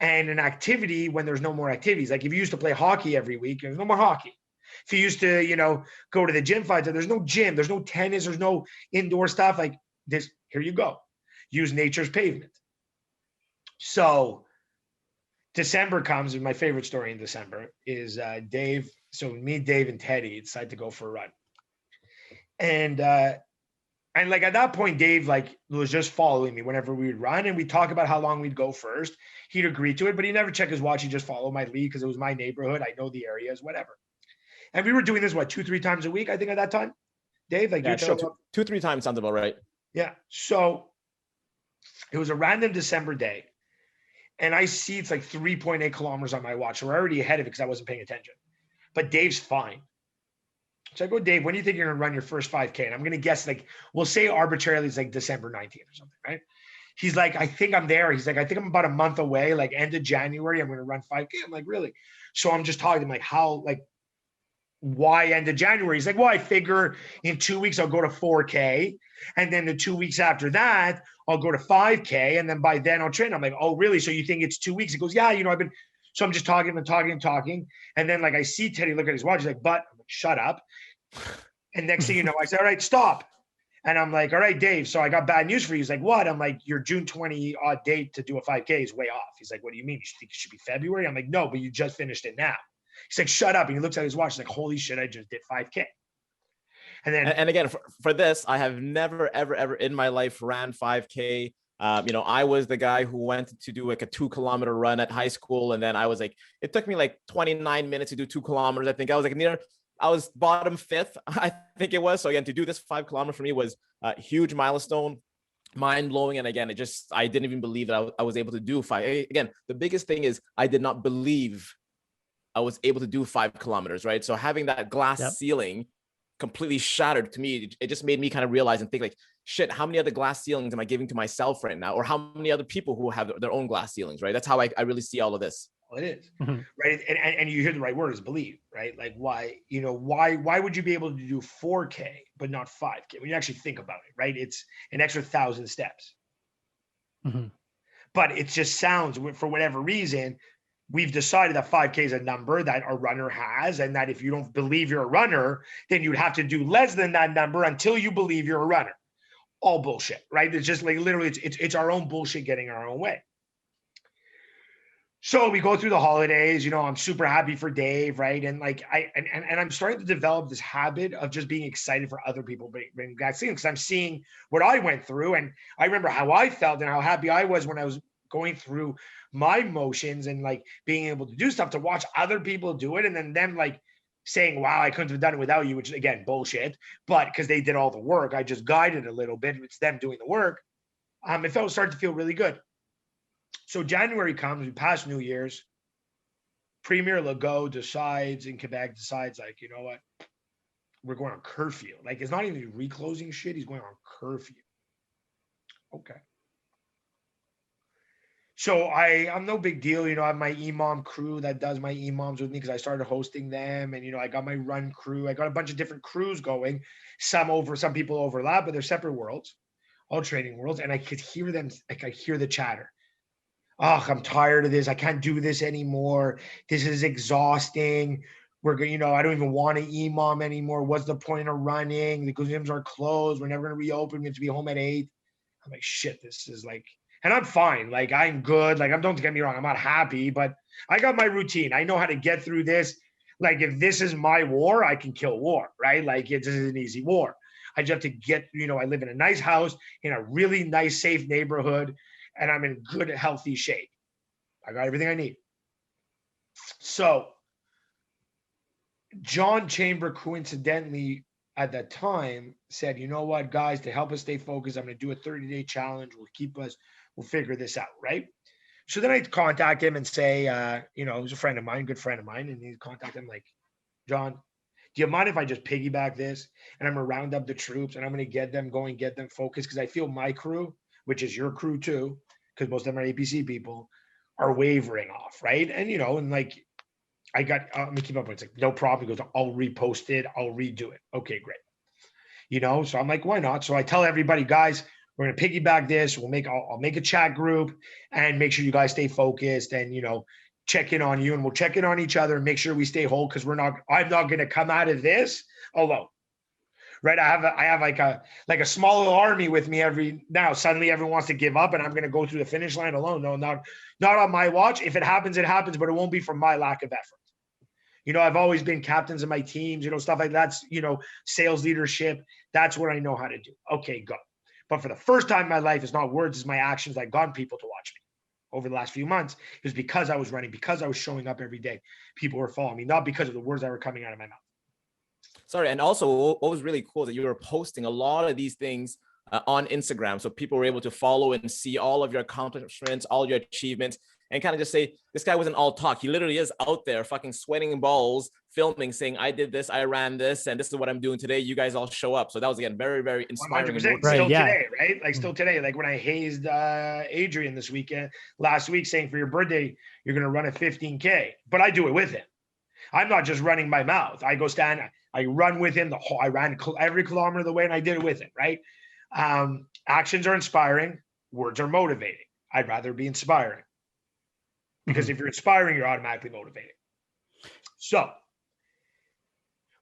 Speaker 4: and an activity when there's no more activities. Like if you used to play hockey every week, there's no more hockey. If you used to, go to the gym 5 times, there's no gym, there's no tennis, there's no indoor stuff like this. Here you go. Use nature's pavement. So December comes, and my favorite story in December is Dave. So me, Dave, and Teddy decide to go for a run. And like at that point, Dave was just following me whenever we would run, and we'd talk about how long we'd go first. He'd agree to it, but he never checked his watch. He just followed my lead because it was my neighborhood. I know the areas, whatever. And we were doing this, 2-3 times a week, I think at that time. Dave, you'd show up
Speaker 3: 2-3 times sounds about right.
Speaker 4: Yeah. So it was a random December day, and I see it's 3.8 kilometers on my watch. So we're already ahead of it because I wasn't paying attention. But Dave's fine. So I go, Dave, when do you think you're going to run your first 5K? And I'm going to guess, we'll say arbitrarily it's December 19th or something, right? He's like, I think I'm there. He's like, I think I'm about a month away, end of January, I'm going to run 5K. I'm like, really? So I'm just talking to him, how, why end of January? He's like, well, I figure in 2 weeks I'll go to 4K. And then the 2 weeks after that, I'll go to 5K. And then by then I'll train. I'm like, oh, really? So you think it's 2 weeks? He goes, yeah, so I'm just talking and talking and talking. And then I see Teddy look at his watch. He's like, but I'm like, shut up. And next thing you know, I said, all right, stop. And I'm like, all right, Dave, so I got bad news for you. He's like, what? I'm like, your June 20 odd date to do a 5K is way off. He's like, what do you mean? You think it should be February? I'm like, no, but you just finished it now. He's like, shut up. And he looks at his watch. He's like, holy shit, I just did 5K. And then,
Speaker 3: and again, for this, I have never, ever in my life ran 5K. I was the guy who went to do a 2-kilometer run at high school. And then I was it took me 29 minutes to do 2 kilometers. I think I was bottom 5th, I think it was. So again, to do this 5 kilometer for me was a huge milestone, mind blowing. And again, I didn't even believe that I was able to do 5. Again, the biggest thing is I did not believe I was able to do 5 kilometers, right? So having that glass ceiling completely shattered to me, it just made me kind of realize and think shit, how many other glass ceilings am I giving to myself right now? Or how many other people who have their own glass ceilings, right? That's how I really see all of this.
Speaker 4: Well, it is, right? And you hear the right word is believe, right? Why would you be able to do 4K, but not 5K? When you actually think about it, right? It's an extra 1,000 steps. But it just sounds, for whatever reason, we've decided that 5K is a number that a runner has, and that if you don't believe you're a runner, then you'd have to do less than that number until you believe you're a runner. All bullshit, right? It's just literally, it's our own bullshit getting our own way. So we go through the holidays, I'm super happy for Dave, right? And I'm starting to develop this habit of just being excited for other people being vaccinated, because I'm seeing what I went through, and I remember how I felt and how happy I was when I was going through my motions and being able to do stuff, to watch other people do it, and then them saying, wow, I couldn't have done it without you, which again, bullshit, but because they did all the work, I just guided a little bit. It's them doing the work. It started to feel really good. So January comes, we pass New Year's. Premier Legault decides in Quebec, you know what? We're going on curfew. It's not even reclosing shit. He's going on curfew. Okay. So I'm no big deal. I have my EMOM crew that does my EMOMs with me, because I started hosting them. And, I got my run crew. I got a bunch of different crews going. Some people overlap, but they're separate worlds, all training worlds. And I could hear them. I could hear the chatter. Oh, I'm tired of this. I can't do this anymore. This is exhausting. We're going, I don't even want to EMOM anymore. What's the point of running? The gyms are closed. We're never going to reopen. We have to be home at 8. I'm like, shit, this is and I'm fine. I'm good. Don't get me wrong. I'm not happy, but I got my routine. I know how to get through this. If this is my war, I can kill war, right? This is an easy war. I just have to get, I live in a nice house in a really nice, safe neighborhood, and I'm in good, healthy shape. I got everything I need. So John Chamber, coincidentally, at that time said, you know what, guys, to help us stay focused, I'm going to do a 30-day challenge. We'll figure this out, right? So then I contact him and say, he's a friend of mine, good friend of mine. And he contact him John, do you mind if I just piggyback this? And I'm going to round up the troops, and I'm going to get them going, get them focused. Because I feel my crew, which is your crew too, because most of them are APC people, are wavering off, right? And, let me keep up. It's like, no problem. He goes, I'll repost it. I'll redo it. Okay, great. So I'm like, why not? So I tell everybody, guys, we're going to piggyback this. I'll make a chat group and make sure you guys stay focused and, check in on you, and we'll check in on each other and make sure we stay whole. Cause I'm not going to come out of this alone. Right. I have like a small little army with me now. Suddenly everyone wants to give up and I'm going to go through the finish line alone. No, not on my watch. If it happens, it happens, but it won't be from my lack of effort. I've always been captains of my teams, stuff like that's, sales leadership. That's what I know how to do. Okay, go. But for the first time in my life, it's not words, it's my actions that got people to watch me. Over the last few months, it was because I was running, because I was showing up every day. People were following me, not because of the words that were coming out of my mouth.
Speaker 3: Sorry. And also what was really cool is that you were posting a lot of these things on Instagram. So people were able to follow and see all of your accomplishments, all your achievements, and kind of just say, this guy wasn't all talk. He literally is out there fucking sweating balls, filming, saying, I did this, I ran this, and this is what I'm doing today. You guys all show up. So that was, again, very, very inspiring.
Speaker 4: 100%. Still today, right? Like still today, like when I hazed Adrian last week, saying for your birthday, you're going to run a 15K, but I do it with him. I'm not just running my mouth. I go stand, I run with him I ran every kilometer of the way and I did it with him, right? Actions are inspiring. Words are motivating. I'd rather be inspiring. Because if you're inspiring, you're automatically motivating. So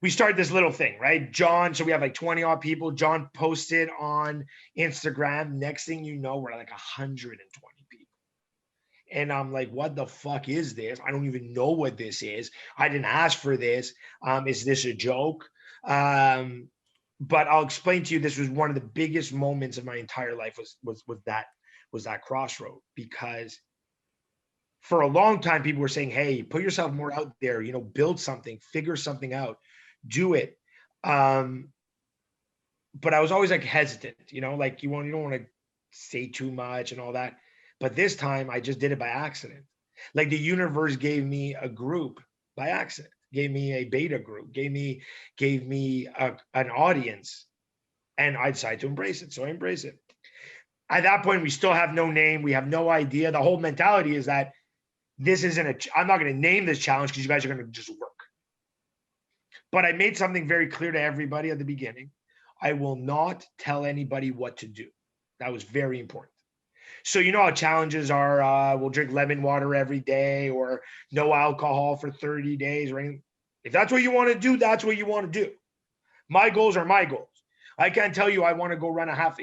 Speaker 4: we started this little thing, right? John, so we have like 20 odd people. John posted on Instagram. Next thing you know, we're at like 120 people. And I'm like, what the fuck is this? I don't even know what this is. I didn't ask for this. Is this a joke? But I'll explain to you, this was one of the biggest moments of my entire life was that crossroad, because for a long time, people were saying, hey, put yourself more out there, build something, figure something out, do it. But I was always like hesitant, like you don't want to say too much and all that. But this time I just did it by accident. Like the universe gave me a group by accident, gave me a beta group, gave me an audience, and I decided to embrace it. So I embrace it. At that point, we still have no name. We have no idea. The whole mentality is that I'm not going to name this challenge because you guys are going to just work. But I made something very clear to everybody at the beginning. I will not tell anybody what to do. That was very important. So how challenges are, we'll drink lemon water every day or no alcohol for 30 days or anything. If that's what you want to do, that's what you want to do. My goals are my goals. I can't tell you I want to go run a half,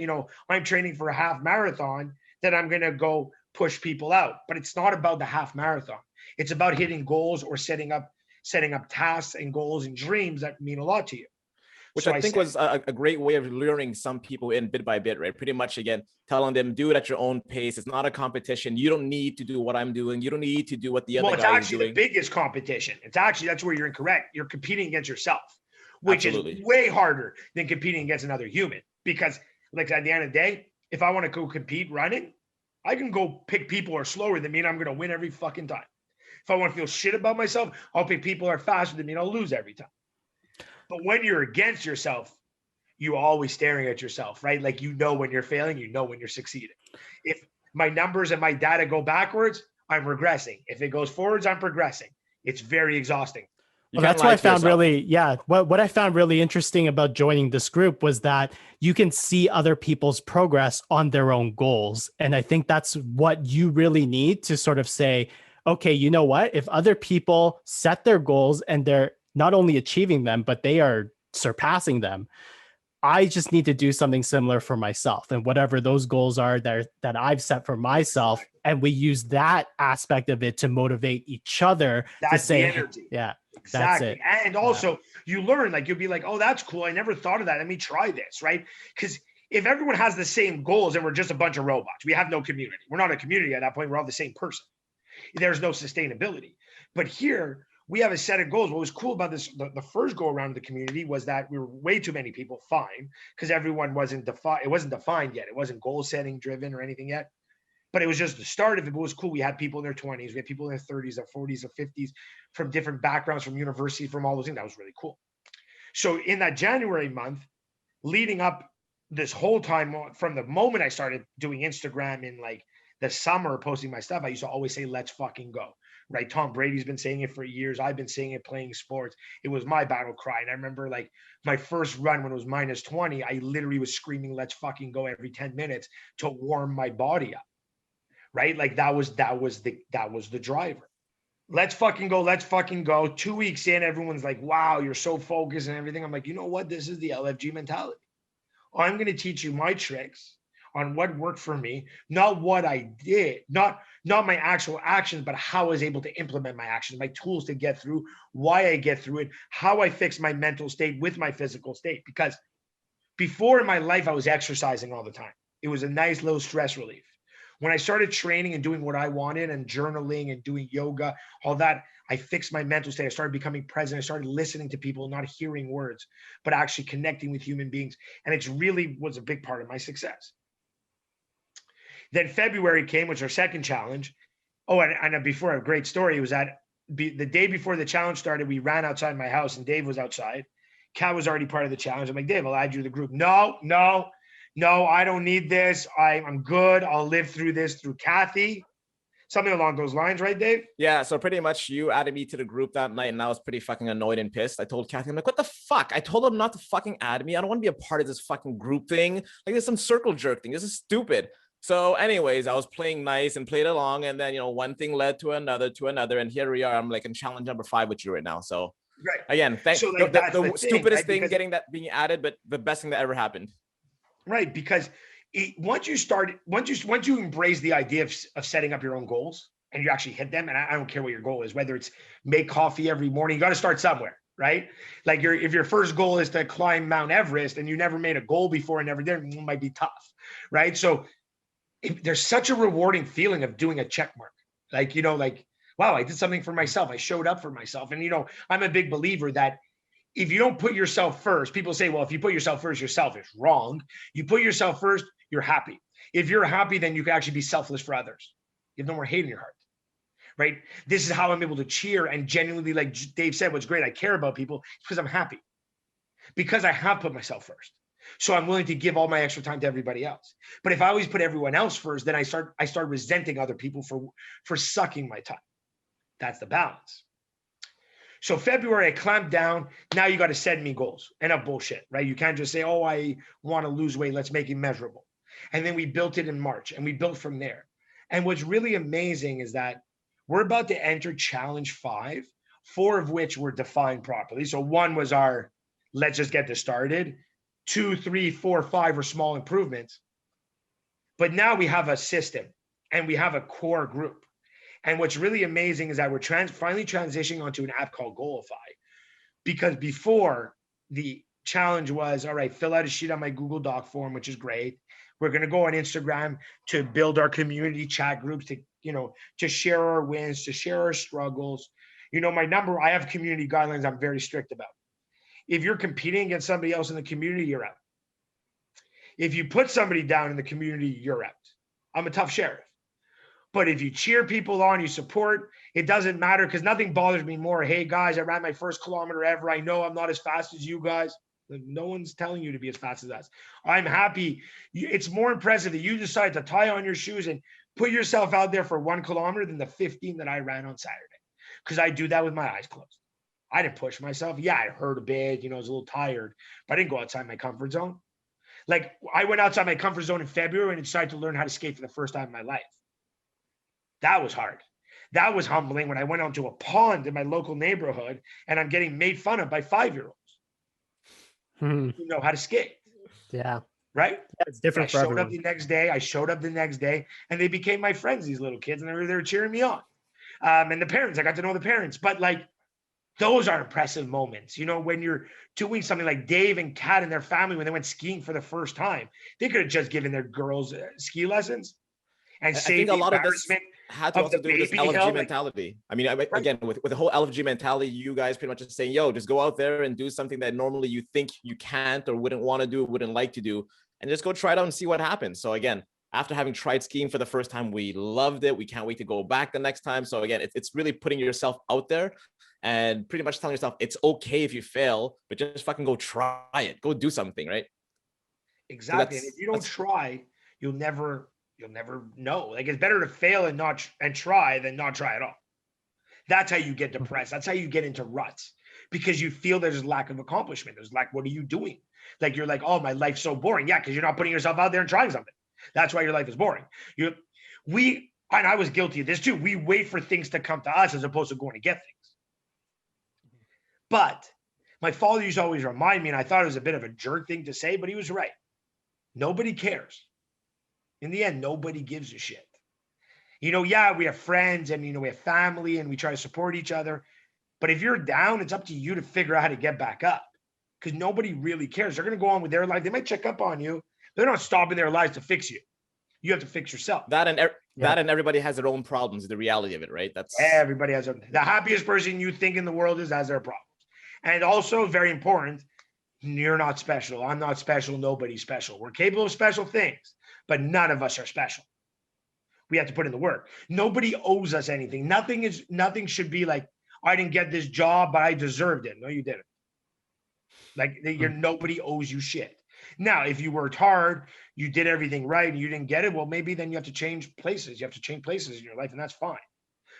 Speaker 4: I'm training for a half marathon that I'm going to go push people out. But it's not about the half marathon. It's about hitting goals or setting up tasks and goals and dreams that mean a lot to you.
Speaker 3: Which I think was a great way of luring some people in bit by bit, right? Pretty much, again, telling them, do it at your own pace. It's not a competition. You don't need to do what I'm doing. You don't need to do what the other guy is doing.
Speaker 4: Well, it's actually the biggest competition. That's where you're incorrect. You're competing against yourself, which Absolutely. Is way harder than competing against another human. Because like at the end of the day, if I want to go compete running, I can go pick people who are slower than me and I'm going to win every fucking time. If I want to feel shit about myself, I'll pick people who are faster than me and I'll lose every time. But when you're against yourself, you're always staring at yourself, right? Like, when you're failing, when you're succeeding. If my numbers and my data go backwards, I'm regressing. If it goes forwards, I'm progressing. It's very exhausting.
Speaker 1: Well, that's what I found what I found really interesting about joining this group was that you can see other people's progress on their own goals. And I think that's what you really need to sort of say, okay, you know what? If other people set their goals and they're not only achieving them, but they are surpassing them, I just need to do something similar for myself and whatever those goals are that I've set for myself. And we use that aspect of it to motivate each other.
Speaker 4: That's
Speaker 1: to say,
Speaker 4: the energy.
Speaker 1: Yeah,
Speaker 4: exactly.
Speaker 1: That's it.
Speaker 4: And also you learn, like, you'll be like, oh, that's cool. I never thought of that. Let me try this, right? Because if everyone has the same goals and we're just a bunch of robots, we have no community. We're not a community at that point. We're all the same person. There's no sustainability. But here, we have a set of goals. What was cool about this, the first go around the community was that we were way too many people, fine, because everyone wasn't defined. It wasn't defined yet. It wasn't goal setting driven or anything yet, but it was just the start of it. It was cool. We had people in their 20s. We had people in their 30s or 40s or 50s from different backgrounds, from universities, from all those things. That was really cool. So in that January month, leading up this whole time, from the moment I started doing Instagram in like the summer, posting my stuff, I used to always say, let's fucking go. right? Tom Brady's been saying it for years. I've been saying it playing sports. It was my battle cry. And I remember like my first run when it was -20, I literally was screaming, let's fucking go every 10 minutes to warm my body up, right? Like that was the driver. Let's fucking go. Let's fucking go. 2 weeks in, everyone's like, wow, you're so focused and everything. I'm like, you know what? This is the LFG mentality. I'm going to teach you my tricks on what worked for me, not what I did, not my actual actions, but how I was able to implement my actions, my tools to get through, why I get through it, how I fix my mental state with my physical state. Because before in my life, I was exercising all the time. It was a nice little stress relief. When I started training and doing what I wanted and journaling and doing yoga, all that, I fixed my mental state. I started becoming present. I started listening to people, not hearing words, but actually connecting with human beings. And it really was a big part of my success. Then February came, which was our second challenge. Oh, and before, a great story was that the day before the challenge started, we ran outside my house and Dave was outside. Kat was already part of the challenge. I'm like, Dave, I'll add you to the group. No, I don't need this. I'm good. I'll live through this through Kathy. Something along those lines, right, Dave?
Speaker 3: Yeah, so pretty much you added me to the group that night and I was pretty fucking annoyed and pissed. I told Kathy, I'm like, what the fuck? I told him not to fucking add me. I don't want to be a part of this fucking group thing. Like there's some circle jerk thing. This is stupid. So anyways, I was playing nice and played along. And then, one thing led to another. And here we are. I'm like in challenge number 5 with you right now. So
Speaker 4: right.
Speaker 3: Again, thanks.
Speaker 4: So like,
Speaker 3: the stupidest
Speaker 4: thing,
Speaker 3: thing being added, but the best thing that ever happened.
Speaker 4: Right, because once you embrace the idea of setting up your own goals and you actually hit them, and I don't care what your goal is, whether it's make coffee every morning, you got to start somewhere, right? Like if your first goal is to climb Mount Everest and you never made a goal before and never did, it might be tough, right? So there's such a rewarding feeling of doing a check mark, like wow, I did something for myself, I showed up for myself, and I'm a big believer that if you don't put yourself first, people say, well, if you put yourself first, you're selfish. Wrong. You put yourself first, you're happy. If you're happy, then you can actually be selfless for others. You have no more hate in your heart, right? This is how I'm able to cheer and genuinely, like Dave said, what's great, I care about people because I'm happy, because I have put myself first. So I'm willing to give all my extra time to everybody else. But if I always put everyone else first, then I start resenting other people for sucking my time. That's the balance. So February, I clamped down. Now you got to send me goals. Enough bullshit, right? You can't just say, oh, I want to lose weight. Let's make it measurable. And then we built it in March and we built from there. And what's really amazing is that we're about to enter challenge 5, 4 of which were defined properly. So 1 was our, let's just get this started. 2, 3, 4, 5 were small improvements. But now we have a system and we have a core group. And what's really amazing is that we're finally transitioning onto an app called Goalify, because before the challenge was, all right, fill out a sheet on my Google Doc form, which is great. We're going to go on Instagram to build our community chat groups to share our wins, to share our struggles. I have community guidelines I'm very strict about. If you're competing against somebody else in the community, you're out. If you put somebody down in the community, you're out. I'm a tough sheriff. But if you cheer people on, you support, it doesn't matter, because nothing bothers me more. Hey, guys, I ran my first kilometer ever. I know I'm not as fast as you guys. No one's telling you to be as fast as us. I'm happy. It's more impressive that you decide to tie on your shoes and put yourself out there for 1 kilometer than the 15 that I ran on Saturday, because I do that with my eyes closed. I didn't push myself. Yeah, I hurt a bit. I was a little tired, but I didn't go outside my comfort zone. Like, I went outside my comfort zone in February and decided to learn how to skate for the first time in my life. That was hard. That was humbling when I went onto a pond in my local neighborhood and I'm getting made fun of by 5-year-olds who know how to skate.
Speaker 1: Yeah.
Speaker 4: Right?
Speaker 1: Yeah, it's different for everyone.
Speaker 4: I showed up the next day and they became my friends, these little kids, and they were cheering me on. And the parents, I got to know the parents. But like, those are impressive moments. When you're doing something like Dave and Kat and their family, when they went skiing for the first time, they could have just given their girls ski lessons and saved the embarrassment.
Speaker 3: Had to also do with this LFG mentality. I mean, again, with the whole LFG mentality, you guys pretty much just saying, yo, just go out there and do something that normally you think you can't or wouldn't want to do, wouldn't like to do, and just go try it out and see what happens. So again, after having tried skiing for the first time, we loved it. We can't wait to go back the next time. So again, it's really putting yourself out there and pretty much telling yourself it's okay if you fail, but just fucking go try it. Go do something, right?
Speaker 4: Exactly. So and if you don't try, you'll never know. Like, it's better to fail and try than not try at all. That's how you get depressed. That's how you get into ruts, because you feel there's lack of accomplishment. There's like, what are you doing? Like, you're like, oh, my life's so boring. Yeah, because you're not putting yourself out there and trying something. That's why your life is boring. And I was guilty of this too. We wait for things to come to us as opposed to going to get things. But my father used to always remind me, and I thought it was a bit of a jerk thing to say, but he was right. Nobody cares. In the end, nobody gives a shit. Yeah, we have friends and, we have family and we try to support each other. But if you're down, it's up to you to figure out how to get back up, because nobody really cares. They're going to go on with their life. They might check up on you. They're not stopping their lives to fix you. You have to fix yourself.
Speaker 3: That and everybody has their own problems. The reality of it, right? That's
Speaker 4: everybody has the happiest person you think in the world has their problems. And also, very important, you're not special. I'm not special. Nobody's special. We're capable of special things, but none of us are special. We have to put in the work. Nobody owes us anything. Nothing should be like, I didn't get this job, but I deserved it. No, you didn't. Like, nobody owes you shit. Now, if you worked hard, you did everything right, and you didn't get it, well, maybe then you have to change places. You have to change places in your life, and that's fine.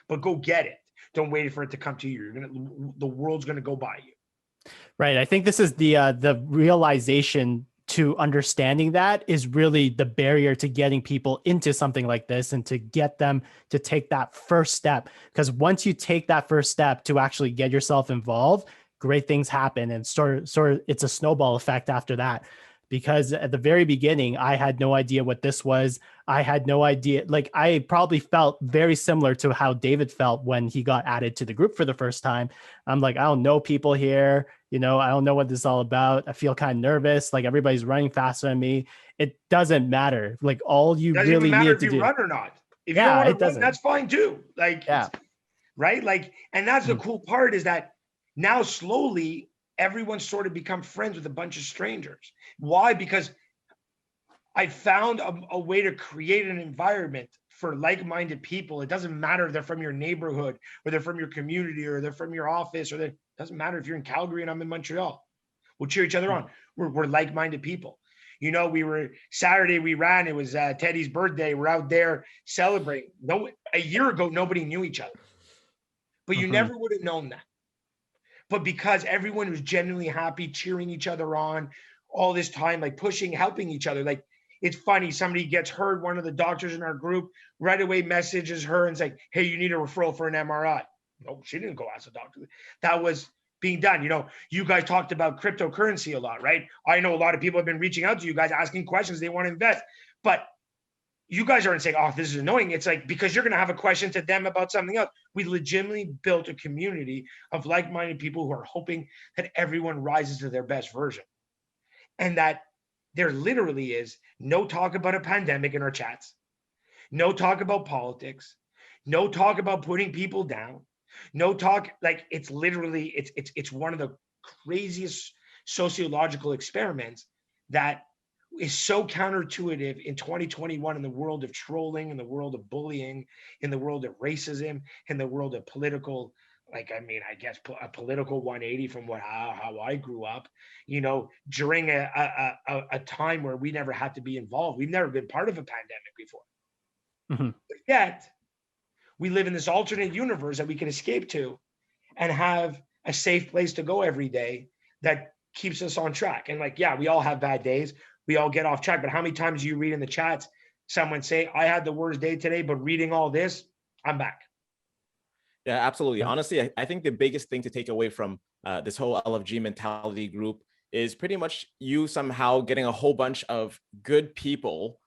Speaker 4: But go get it. Don't wait for it to come to you. The world's gonna go by you.
Speaker 1: Right. I think this is the realization to understanding that is really the barrier to getting people into something like this, and to get them to take that first step. Because once you take that first step to actually get yourself involved, great things happen, and sort of it's a snowball effect after that. Because at the very beginning, I had no idea what this was. I had no idea. Like, I probably felt very similar to how David felt when he got added to the group for the first time. I'm like, I don't know people here. I don't know what this is all about. I feel kind of nervous. Like, everybody's running faster than me. It doesn't matter. Like, all you
Speaker 4: doesn't
Speaker 1: really
Speaker 4: even matter
Speaker 1: need
Speaker 4: if
Speaker 1: to
Speaker 4: you
Speaker 1: do.
Speaker 4: run or not. If you don't want to run, that's fine too. Like,
Speaker 1: yeah.
Speaker 4: Right. Like, and that's the cool part, is that now slowly everyone's sort of become friends with a bunch of strangers. Why? Because I found a way to create an environment for like-minded people. It doesn't matter if they're from your neighborhood, or they're from your community, or they're from your office, or it doesn't matter if you're in Calgary and I'm in Montreal. We'll cheer each other on. We're like-minded people. Saturday we ran, it was Teddy's birthday. We're out there celebrating. A year ago, nobody knew each other, but you never would have known that. But because everyone was genuinely happy, cheering each other on all this time, like pushing, helping each other. Like, it's funny, somebody gets hurt, one of the doctors in our group right away messages her and say, hey, you need a referral for an MRI. No, she didn't go ask the doctor. That was being done. You guys talked about cryptocurrency a lot, right? I know a lot of people have been reaching out to you guys, asking questions, they want to invest. But you guys aren't saying, oh, this is annoying. It's like, because you're going to have a question to them about something else. We legitimately built a community of like-minded people who are hoping that everyone rises to their best version. And that there literally is no talk about a pandemic in our chats, no talk about politics, no talk about putting people down, no talk, like, it's literally, it's one of the craziest sociological experiments that is so counterintuitive in 2021, in the world of trolling, in the world of bullying, in the world of racism, in the world of political, I guess a political 180 from how I grew up, during a time where we never had to be involved. We've never been part of a pandemic before. But yet we live in this alternate universe that we can escape to and have a safe place to go every day that keeps us on track. And we all have bad days. We all get off track, but how many times do you read in the chats someone say, I had the worst day today, but reading all this, I'm back.
Speaker 3: Yeah, absolutely. Honestly, I think the biggest thing to take away from this whole LFG mentality group is pretty much you somehow getting a whole bunch of good people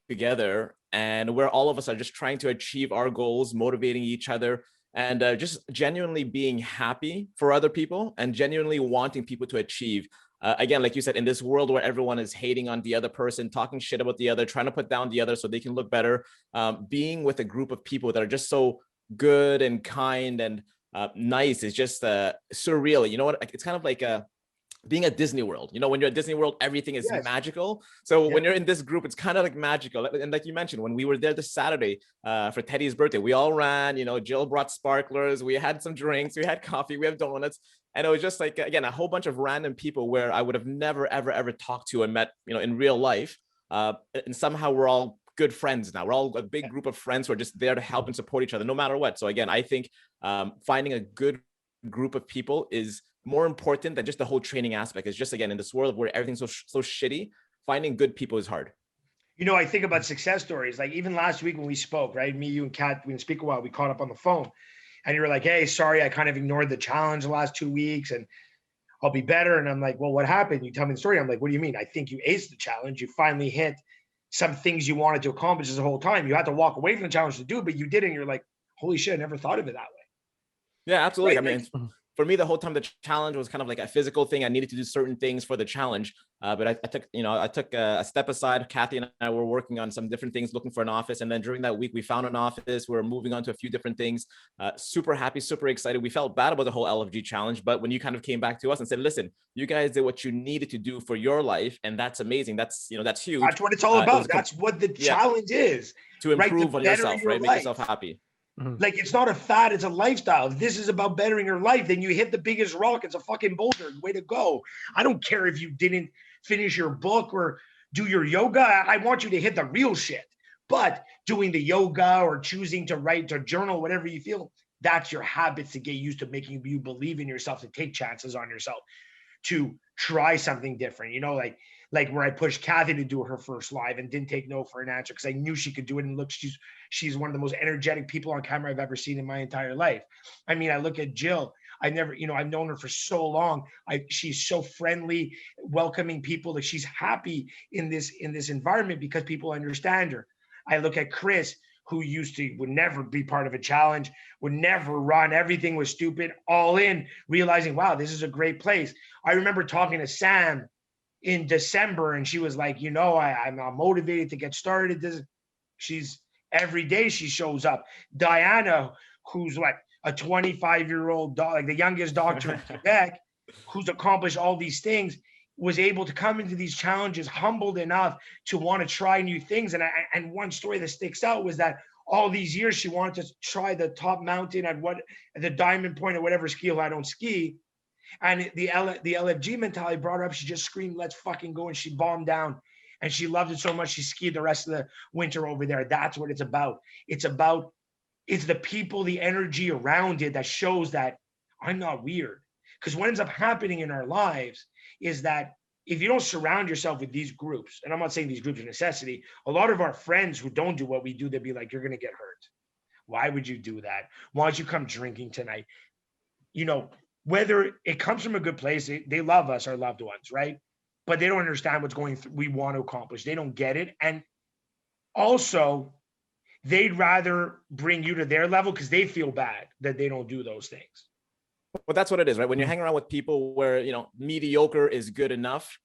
Speaker 3: together, and where all of us are just trying to achieve our goals, motivating each other, and just genuinely being happy for other people and genuinely wanting people to achieve. Again, like you said, in this world where everyone is hating on the other person, talking shit about the other, trying to put down the other so they can look better, being with a group of people that are just so good and kind and nice is just surreal. You know what? It's kind of like being at Disney World. When you're at Disney World, everything is magical. So when you're in this group, it's kind of like magical. And like you mentioned, when we were there this Saturday for Teddy's birthday, we all ran, Jill brought sparklers, we had some drinks, we had coffee, we have donuts. And it was just like, again, a whole bunch of random people where I would have never, ever, ever talked to and met, in real life. And somehow we're all good friends now. We're all a big group of friends who are just there to help and support each other no matter what. So again, I think finding a good group of people is more important than just the whole training aspect. It's just, again, in this world where everything's so shitty, finding good people is hard.
Speaker 4: You know, I think about success stories. Like even last week when we spoke, right? Me, you, and Kat, we didn't speak a while. We caught up on the phone, and you were like, "Hey, sorry, I kind of ignored the challenge the last 2 weeks, and I'll be better." And I'm like, "Well, what happened?" You tell me the story. I'm like, "What do you mean?" I think you aced the challenge. You finally hit some things you wanted to accomplish this whole time. You had to walk away from the challenge to do it, but you didn't. You're like, "Holy shit, I never thought of it that way."
Speaker 3: Yeah, absolutely.
Speaker 4: Right?
Speaker 3: I mean, for me, the whole time the challenge was kind of like a physical thing. I needed to do certain things for the challenge, but I took a step aside. Kathy and I were working on some different things, looking for an office, and then during that week, we found an office. We were moving on to a few different things. Super happy, super excited. We felt bad about the whole LFG challenge, but when you kind of came back to us and said, "Listen, you guys did what you needed to do for your life, and that's amazing. That's that's huge.
Speaker 4: That's what it's all about. That's what the challenge is.
Speaker 3: To improve
Speaker 4: right?
Speaker 3: on yourself, right? Make yourself happy."
Speaker 4: Like it's not a fad, it's a lifestyle. If this is about bettering your life, then you hit the biggest rock. It's a fucking boulder. Way to go. I don't care if you didn't finish your book or do your yoga. I want you to hit the real shit. But doing the yoga or choosing to write or journal, whatever you feel, that's your habits to get used to making you believe in yourself, to take chances on yourself, to try something different. You know, like where I pushed Kathy to do her first live and didn't take no for an answer because I knew she could do it. And look, she's one of the most energetic people on camera I've ever seen in my entire life. I mean, I look at Jill. I've known her for so long. She's so friendly, welcoming people. Like she's happy in this environment because people understand her. I look at Chris, who would never be part of a challenge, would never run. Everything was stupid, all in, realizing, wow, this is a great place. I remember talking to Sam in December, and she was like, I'm not motivated to get started. She's every day she shows up. Diana, who's like a 25-year-old, like the youngest doctor in Quebec, who's accomplished all these things, was able to come into these challenges humbled enough to want to try new things. And one story that sticks out was that all these years she wanted to try the top mountain at the Diamond Point or whatever ski hill. I don't ski. And the LFG mentality brought her up. She just screamed, "Let's fucking go." And she bombed down. And she loved it so much, she skied the rest of the winter over there. That's what it's about. It's the people, the energy around it that shows that I'm not weird. Because what ends up happening in our lives is that if you don't surround yourself with these groups, and I'm not saying these groups are necessity, a lot of our friends who don't do what we do, they'll be like, "You're going to get hurt. Why would you do that? Why don't you come drinking tonight?" Whether it comes from a good place, they love us, our loved ones, right? But they don't understand what's we want to accomplish. They don't get it. And also, they'd rather bring you to their level because they feel bad that they don't do those things.
Speaker 3: Well, that's what it is, right? When you hang around with people where, mediocre is good enough,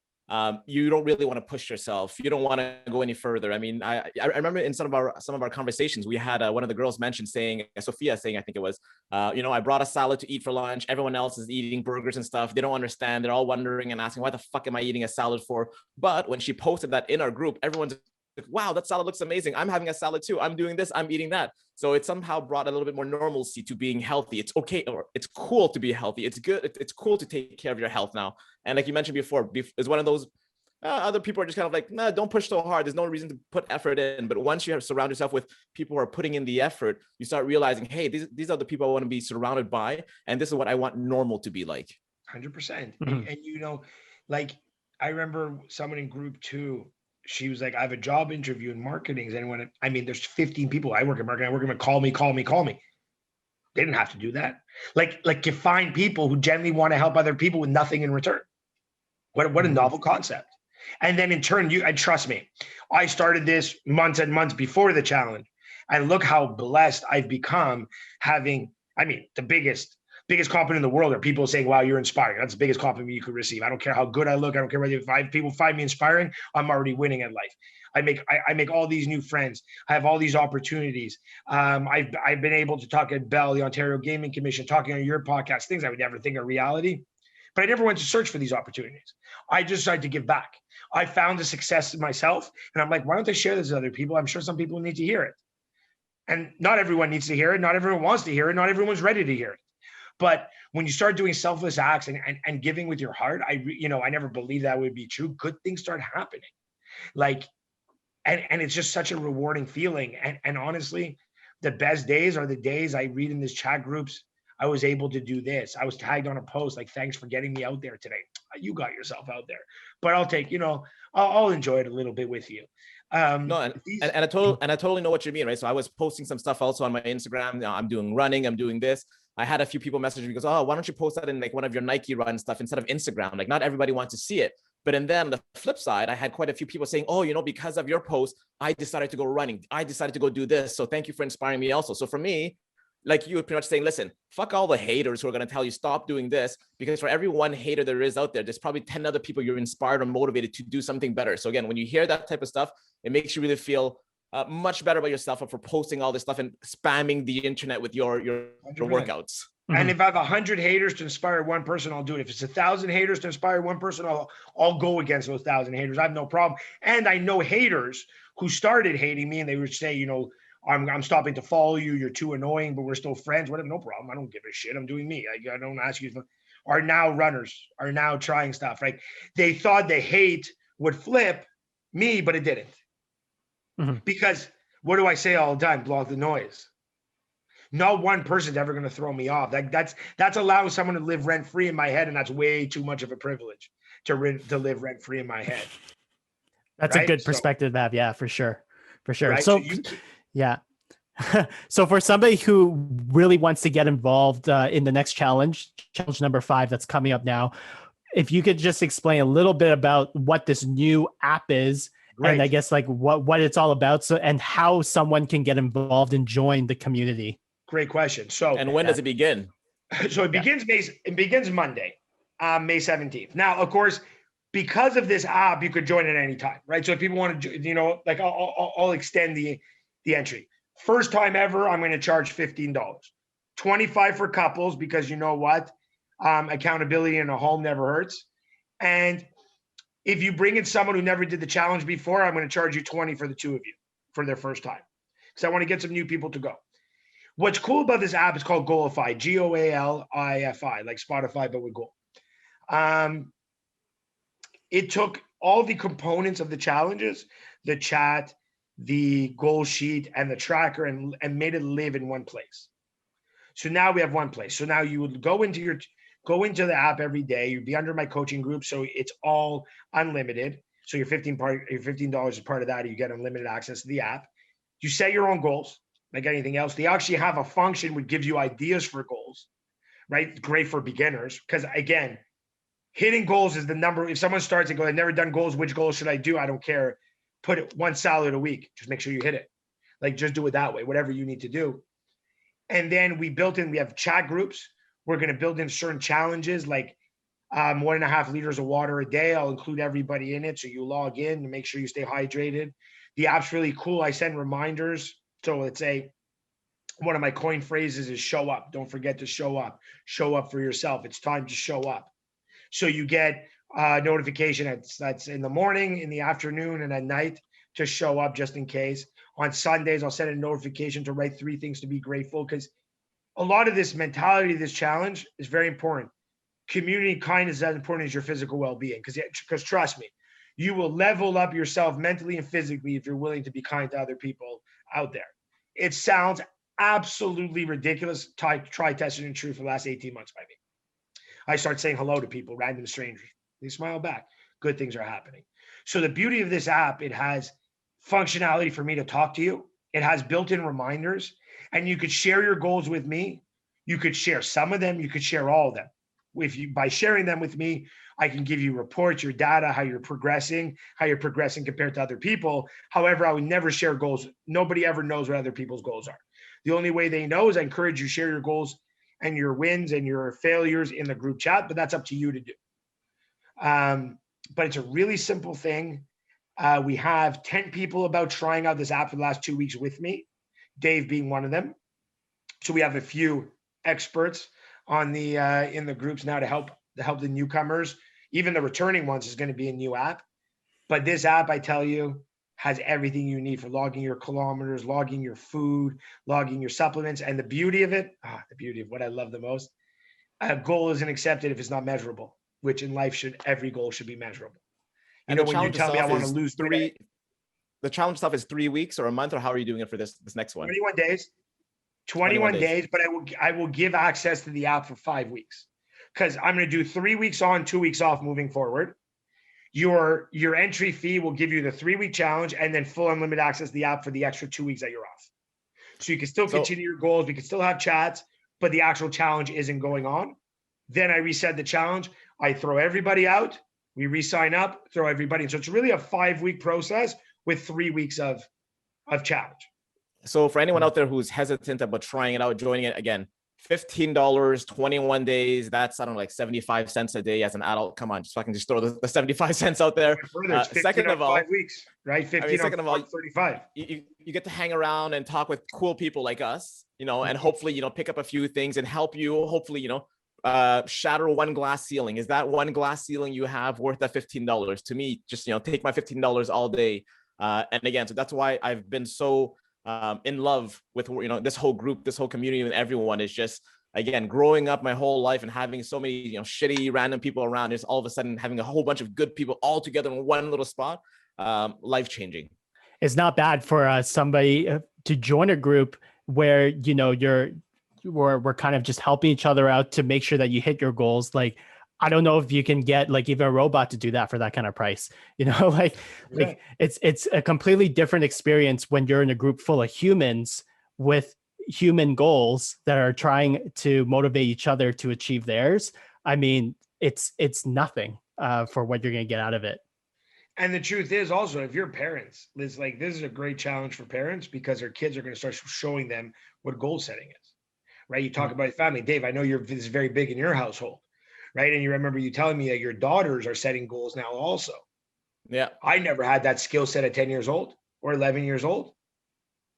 Speaker 3: you don't really want to push yourself. You don't want to go any further. I mean, I remember in some of our conversations, we had one of the girls mentioned Sophia saying, I think it was, I brought a salad to eat for lunch. Everyone else is eating burgers and stuff. They don't understand. They're all wondering and asking, why the fuck am I eating a salad for? But when she posted that in our group, everyone's like, wow, that salad looks amazing. I'm having a salad too. I'm doing this. I'm eating that. So it somehow brought a little bit more normalcy to being healthy. It's okay, or it's cool to be healthy. It's good. It's cool to take care of your health now. And like you mentioned before, it's one of those other people are just kind of like, nah, don't push so hard. There's no reason to put effort in. But once you surround yourself with people who are putting in the effort, you start realizing, hey, these are the people I want to be surrounded by. And this is what I want normal to be like.
Speaker 4: 100%. And like I remember someone in group 2, she was like, I have a job interview in marketing. There's 15 people. I work in marketing. I work in call me. They didn't have to do that. Like you find people who genuinely want to help other people with nothing in return. What a novel concept. And then in turn, and trust me, I started this months and months before the challenge. And look how blessed I've become having, the biggest compliment in the world are people saying, wow, you're inspiring. That's the biggest compliment you could receive. I don't care how good I look. I don't care whether people find me inspiring. I'm already winning at life. I make all these new friends. I have all these opportunities. I've been able to talk at Bell, the Ontario Gaming Commission, talking on your podcast, things I would never think are reality. But I never went to search for these opportunities. I just decided to give back. I found the success in myself. And I'm like, why don't I share this with other people? I'm sure some people need to hear it. And not everyone needs to hear it. Not everyone wants to hear it. Not everyone's ready to hear it. But when you start doing selfless acts and giving with your heart, I never believed that would be true. Good things start happening. Like And it's just such a rewarding feeling. And honestly, the best days are the days I read in these chat groups. I was able to do this. I was tagged on a post like, thanks for getting me out there today. You got yourself out there, but I'll take, I'll enjoy it a little bit with you.
Speaker 3: No, and I totally know what you mean, right? So I was posting some stuff also on my Instagram. I'm doing running, I'm doing this. I had a few people message me because, oh, why don't you post that in like one of your Nike run stuff instead of Instagram? Like not everybody wants to see it. But and then the flip side, I had quite a few people saying, oh, because of your post, I decided to go running. I decided to go do this. So thank you for inspiring me also. So for me, like you were pretty much saying, listen, fuck all the haters who are going to tell you stop doing this, because for every one hater there is out there, there's probably 10 other people you're inspired or motivated to do something better. So again, when you hear that type of stuff, it makes you really feel much better about yourself for posting all this stuff and spamming the internet with your workouts.
Speaker 4: And if I have 100 haters to inspire one person, I'll do it. If it's 1,000 haters to inspire one person, I'll go against those 1,000 haters. I have no problem. And I know haters who started hating me, and they would say, I'm stopping to follow you. You're too annoying, but we're still friends. Whatever, no problem. I don't give a shit. I'm doing me. I don't ask you. Are now runners, are now trying stuff, right? They thought the hate would flip me, but it didn't. Because what do I say all the time? Block the noise. Not one person's ever going to throw me off. That's allowing someone to live rent free in my head, and that's way too much of a privilege to live rent free in my head.
Speaker 1: That's right? A good perspective to have. Yeah, for sure.
Speaker 4: Right?
Speaker 1: So yeah. So for somebody who really wants to get involved in the next challenge number 5 that's coming up now, if you could just explain a little bit about what this new app is, and I guess like what it's all about, so and how someone can get involved and join the community.
Speaker 4: Great question. So,
Speaker 3: and when does it begin?
Speaker 4: So it begins Monday, May 17th. Now, of course, because of this app, you could join at any time, right? So if people want to, like I'll extend the entry. First time ever, I'm going to charge $15, $25 for couples, because you know what, accountability in a home never hurts. And if you bring in someone who never did the challenge before, I'm going to charge you $20 for the two of you for their first time, because I want to get some new people to go. What's cool about this app is called Goalify, Goalifi, like Spotify, but with goal. It took all the components of the challenges, the chat, the goal sheet, and the tracker, and made it live in one place. So now we have one place. So now you would go into the app every day. You'd be under my coaching group, so it's all unlimited. So your $15 is part of that. You get unlimited access to the app. You set your own goals, like anything else. They actually have a function which gives you ideas for goals, right? Great for beginners, because again, hitting goals is the number. If someone starts and goes, I've never done goals, which goals should I do? I don't care. Put it one salad a week. Just make sure you hit it. Like just do it that way, whatever you need to do. And then we have chat groups. We're going to build in certain challenges, like 1.5 liters of water a day. I'll include everybody in it. So you log in and make sure you stay hydrated. The app's really cool. I send reminders. So let's say one of my coin phrases is show up. Don't forget to show up. Show up for yourself. It's time to show up. So you get a notification that's in the morning, in the afternoon, and at night to show up just in case. On Sundays, I'll send a notification to write 3 things to be grateful, because a lot of this mentality, this challenge is very important. Community kindness is as important as your physical well-being, because trust me, you will level up yourself mentally and physically if you're willing to be kind to other people out there. It sounds absolutely ridiculous. Try testing and true for the last 18 months by me. I start saying hello to people, random strangers. They smile back. Good things are happening. So the beauty of this app, it has functionality for me to talk to you. It has built-in reminders, and you could share your goals with me. You could share some of them. You could share all of them. By sharing them with me, I can give you reports, your data, how you're progressing compared to other people. However, I would never share goals. Nobody ever knows what other people's goals are. The only way they know is I encourage you to share your goals and your wins and your failures in the group chat, but that's up to you to do. But it's a really simple thing. We have 10 people about trying out this app for the last 2 weeks with me, Dave being one of them. So we have a few experts on the in the groups now to help the newcomers. Even the returning ones is going to be a new app. But this app, I tell you, has everything you need for logging your kilometers, logging your food, logging your supplements. And the beauty of it, the beauty of what I love the most, a goal isn't accepted if it's not measurable, which in life every goal should be measurable. You know, when you tell me I want to lose 3,
Speaker 3: the challenge stuff is 3 weeks or a month, or how are you doing it for this next one?
Speaker 4: 21 days. 21 days, but I will give access to the app for 5 weeks, because I'm going to do 3 weeks on, 2 weeks off moving forward. Your entry fee will give you the 3-week challenge and then full unlimited access to the app for the extra 2 weeks that you're off. So you can still continue your goals. We can still have chats, but the actual challenge isn't going on. Then I reset the challenge. I throw everybody out. We re-sign up, throw everybody in. So it's really a 5-week process with 3 weeks of challenge.
Speaker 3: So for anyone out there who's hesitant about trying it out, joining it, again, $15, 21 days, that's, I don't know, like 75 cents a day as an adult. Come on, just so I can just throw the 75 cents out there.
Speaker 4: Second of all, 5 weeks, right? 15
Speaker 3: second of all,
Speaker 4: 35.
Speaker 3: You get to hang around and talk with cool people like us, and hopefully, pick up a few things and help you, hopefully, shatter one glass ceiling. Is that one glass ceiling you have worth that $15? To me, just, take my $15 all day. And again, so that's why I've been so in love with, this whole group, this whole community, and everyone. Is just, again, growing up my whole life and having so many, shitty random people around, is all of a sudden having a whole bunch of good people all together in one little spot, life-changing.
Speaker 1: It's not bad for somebody to join a group where, we're kind of just helping each other out to make sure that you hit your goals. Like, I don't know if you can get like even a robot to do that for that kind of price, like it's a completely different experience when you're in a group full of humans with human goals that are trying to motivate each other to achieve theirs. I mean, it's nothing for what you're going to get out of it.
Speaker 4: And the truth is also, if you're parents, this is a great challenge for parents, because their kids are going to start showing them what goal setting is, right? You talk about your family. Dave, I know this is very big in your household. Right. And you remember you telling me that your daughters are setting goals now also.
Speaker 3: Yeah.
Speaker 4: I never had that skill set at 10 years old or 11 years old.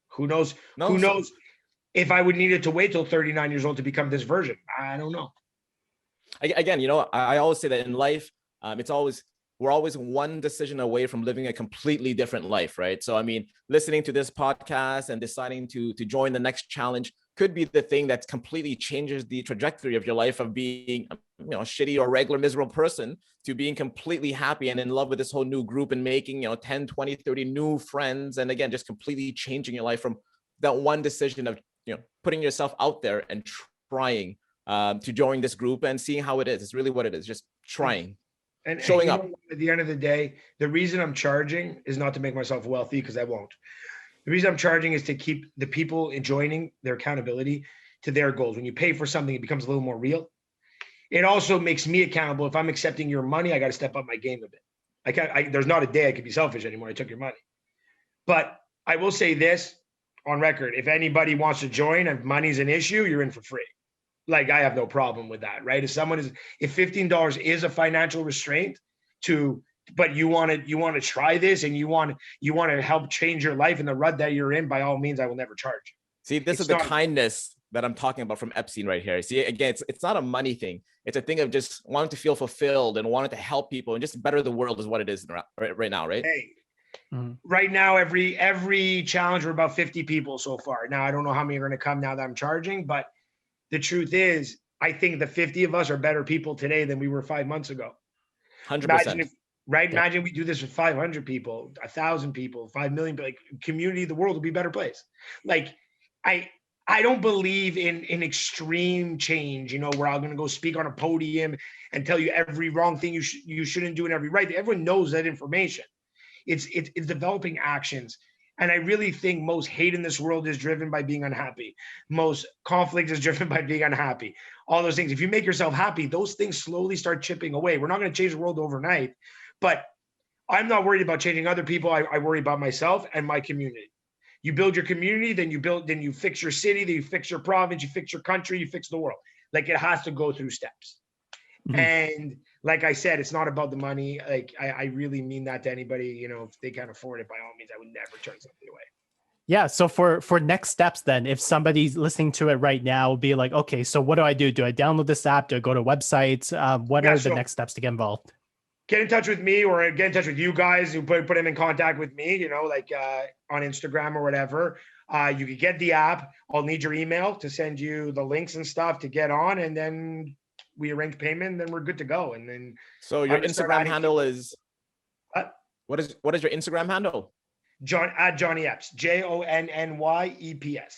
Speaker 4: Who knows? Who knows if I would needed to wait till 39 years old to become this version? I don't know.
Speaker 3: Again, I always say that in life, we're always one decision away from living a completely different life. Right. So, I mean, listening to this podcast and deciding to join the next challenge could be the thing that completely changes the trajectory of your life, of being, a shitty or regular miserable person to being completely happy and in love with this whole new group and making, 10, 20, 30 new friends. And again, just completely changing your life from that one decision of, putting yourself out there and trying to join this group and seeing how it is. It's really what it is, just trying. And showing up.
Speaker 4: At the end of the day, the reason I'm charging is not to make myself wealthy, because I won't. The reason I'm charging is to keep the people joining their accountability to their goals. When you pay for something, it becomes a little more real. It also makes me accountable. If I'm accepting your money, I got to step up my game a bit. There's not a day I could be selfish anymore. I took your money. But I will say this on record: if anybody wants to join and money's an issue, you're in for free. Like, I have no problem with that, right? If $15 is a financial restraint but you want to try this and you want to help change your life in the rut that you're in, by all means, I will never charge you.
Speaker 3: See, this is the kindness that I'm talking about from Epstein right here. See, again, it's not a money thing. It's a thing of just wanting to feel fulfilled and wanting to help people and just better the world is what it is right now, right?
Speaker 4: Hey, right now, every challenge, we're about 50 people so far. Now, I don't know how many are going to come now that I'm charging, but the truth is, I think the 50 of us are better people today than we were 5 months ago.
Speaker 3: 100%.
Speaker 4: Imagine we do this with 500 people, 1,000 people, 5 million, like community, the world will be a better place. Like, I don't believe in extreme change, where I'm going to go speak on a podium and tell you every wrong thing you shouldn't do and every right. Everyone knows that information. It's developing actions. And I really think most hate in this world is driven by being unhappy. Most conflict is driven by being unhappy. All those things. If you make yourself happy, those things slowly start chipping away. We're not going to change the world overnight, but I'm not worried about changing other people. I worry about myself and my community. You build your community, then you fix your city, then you fix your province, you fix your country, you fix the world. Like, it has to go through steps. Mm-hmm. And like I said, it's not about the money. Like, I really mean that to anybody, if they can't afford it, by all means, I would never turn something away.
Speaker 1: Yeah. So for next steps, then, if somebody's listening to it right now, be like, okay, so what do I do? Do I download this app? Do I go to websites? What are the next steps to get involved?
Speaker 4: Get in touch with me or get in touch with you guys who put them in contact with me, on Instagram or whatever. You can get the app. I'll need your email to send you the links and stuff to get on, and then we arrange payment, and then we're good to go. And then
Speaker 3: so your Instagram handle is what is your Instagram handle?
Speaker 4: at Jonny Epps, JONNYEPS.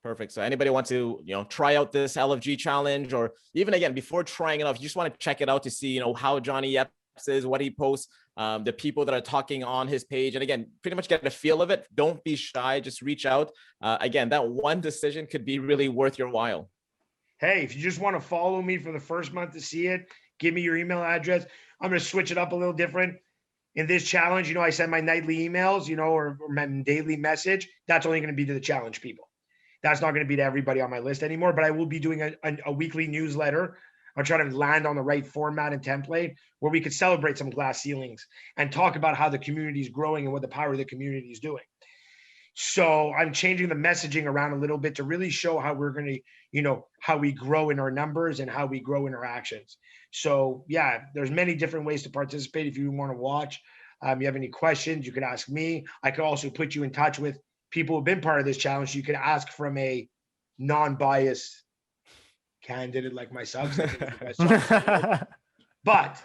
Speaker 3: Perfect. So anybody want to, try out this LFG challenge, or even again, before trying it out, if you just want to check it out to see, how Jonny Epps is, what he posts, the people that are talking on his page. And again, pretty much get a feel of it. Don't be shy. Just reach out. Again, that one decision could be really worth your while.
Speaker 4: Hey, if you just want to follow me for the first month to see it, give me your email address. I'm going to switch it up a little different. In this challenge, I send my nightly emails, or my daily message. That's only going to be to the challenge people. That's not going to be to everybody on my list anymore, but I will be doing a weekly newsletter. I'll try to land on the right format and template where we could celebrate some glass ceilings and talk about how the community is growing and what the power of the community is doing. So I'm changing the messaging around a little bit to really show how we're going to, how we grow in our numbers and how we grow in our actions. So yeah, there's many different ways to participate. If you want to watch, you have any questions, you could ask me. I could also put you in touch with people who've been part of this challenge. You could ask from a non-biased candidate like myself. But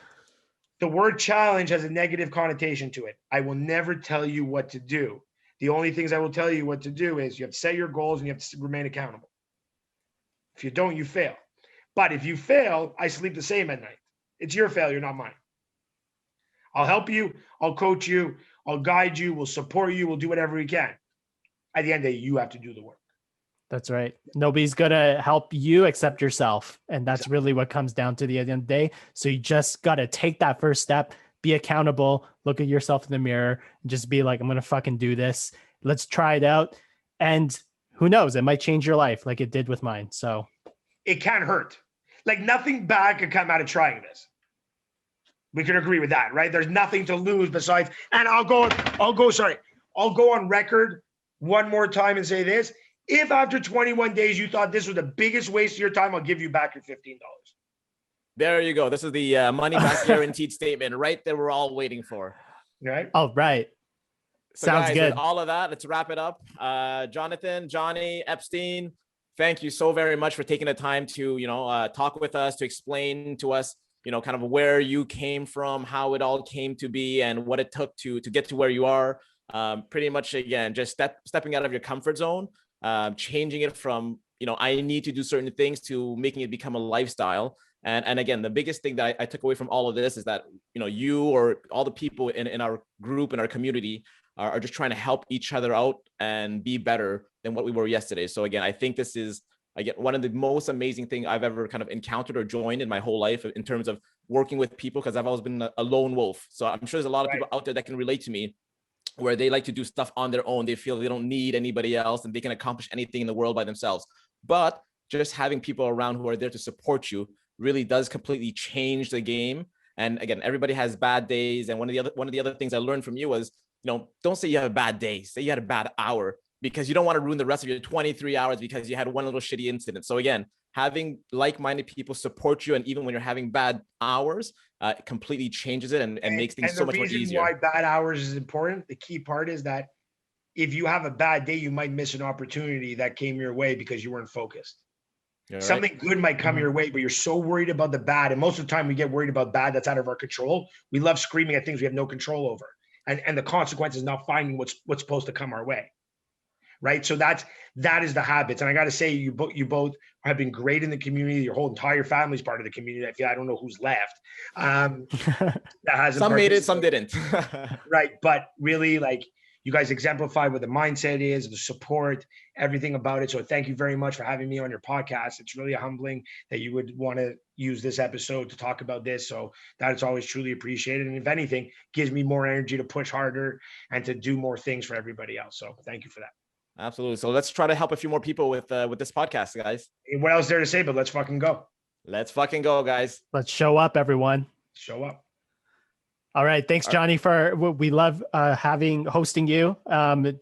Speaker 4: the word challenge has a negative connotation to it. I will never tell you what to do. The only things I will tell you what to do is you have to set your goals and you have to remain accountable. If you don't, you fail. But if you fail, I sleep the same at night. It's your failure, not mine. I'll help you. I'll coach you. I'll guide you. We'll support you. We'll do whatever we can. At the end of the day, you have to do the work.
Speaker 1: That's right. Nobody's going to help you except yourself. And that's really what comes down to the end of the day. So you just got to take that first step, be accountable, look at yourself in the mirror, and just be like, I'm going to fucking do this. Let's try it out. And who knows, it might change your life like it did with mine. So
Speaker 4: it can't hurt. Like nothing bad could come out of trying this. We can agree with that, right? There's nothing to lose besides, and I'll go on record one more time and say this. If after 21 days you thought this was the biggest waste of your time, I'll give you back your $15.
Speaker 3: There you go. This is the money back guaranteed statement right that we're all waiting for.
Speaker 4: Right?
Speaker 1: Oh, right.
Speaker 3: So
Speaker 1: Sounds
Speaker 3: guys,
Speaker 1: good.
Speaker 3: with all of that, let's wrap it up. Jonathan, Jonny, Epstein, thank you so very much for taking the time to, talk with us, to explain to us, kind of where you came from, how it all came to be, and what it took to get to where you are. Pretty much, again, just stepping out of your comfort zone, changing it from, I need to do certain things to making it become a lifestyle. And again, the biggest thing that I took away from all of this is that, you or all the people in our group, in our community are just trying to help each other out and be better than what we were yesterday. So again, I think this is, again, one of the most amazing things I've ever kind of encountered or joined in my whole life in terms of working with people, because I've always been a lone wolf. So I'm sure there's a lot of people out there that can relate to me, where they like to do stuff on their own. They feel they don't need anybody else and they can accomplish anything in the world by themselves. But just having people around who are there to support you really does completely change the game. And again, everybody has bad days. And one of the other things I learned from you was, don't say you have a bad day, say you had a bad hour, because you don't want to ruin the rest of your 23 hours because you had one little shitty incident. So again, having like-minded people support you, and even when you're having bad hours, completely changes it and makes things so much more easier.
Speaker 4: The reason why bad hours is important, the key part is that if you have a bad day, you might miss an opportunity that came your way because you weren't focused. Right. Something good might come your way, but you're so worried about the bad. And most of the time we get worried about bad that's out of our control. We love screaming at things we have no control over. And the consequence is not finding what's supposed to come our way. Right. So that is the habits. And I got to say, you both have been great in the community. Your whole entire family's part of the community. I don't know who's left. That hasn't
Speaker 3: some made it, some didn't.
Speaker 4: Right. But really, like, you guys exemplify what the mindset is, the support, everything about it. So thank you very much for having me on your podcast. It's really humbling that you would want to use this episode to talk about this. So that is always truly appreciated. And if anything, gives me more energy to push harder and to do more things for everybody else. So thank you for that.
Speaker 3: Absolutely. So let's try to help a few more people with this podcast, guys.
Speaker 4: What else is there to say? But let's fucking go.
Speaker 3: Let's fucking go, guys.
Speaker 1: Let's show up, everyone.
Speaker 4: Show up.
Speaker 1: All right. Thanks, Jonny, we love hosting you.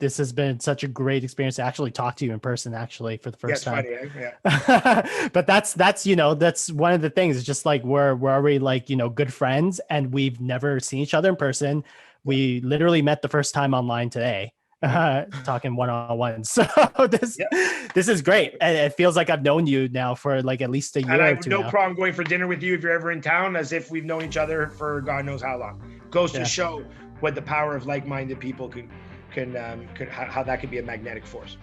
Speaker 1: This has been such a great experience to actually talk to you in person, actually, for the first time.
Speaker 4: Funny, yeah.
Speaker 1: But that's one of the things. It's just like we're already like, good friends, and we've never seen each other in person. We literally met the first time online today, talking one-on-one. So this is great. And it feels like I've known you now for like at least a year. And I have
Speaker 4: no problem going for dinner with you if you're ever in town, as if we've known each other for God knows how long. Goes to show what the power of like-minded people can how that could be a magnetic force.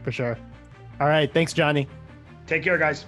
Speaker 1: For sure. All right. Thanks, Jonny.
Speaker 4: Take care, guys.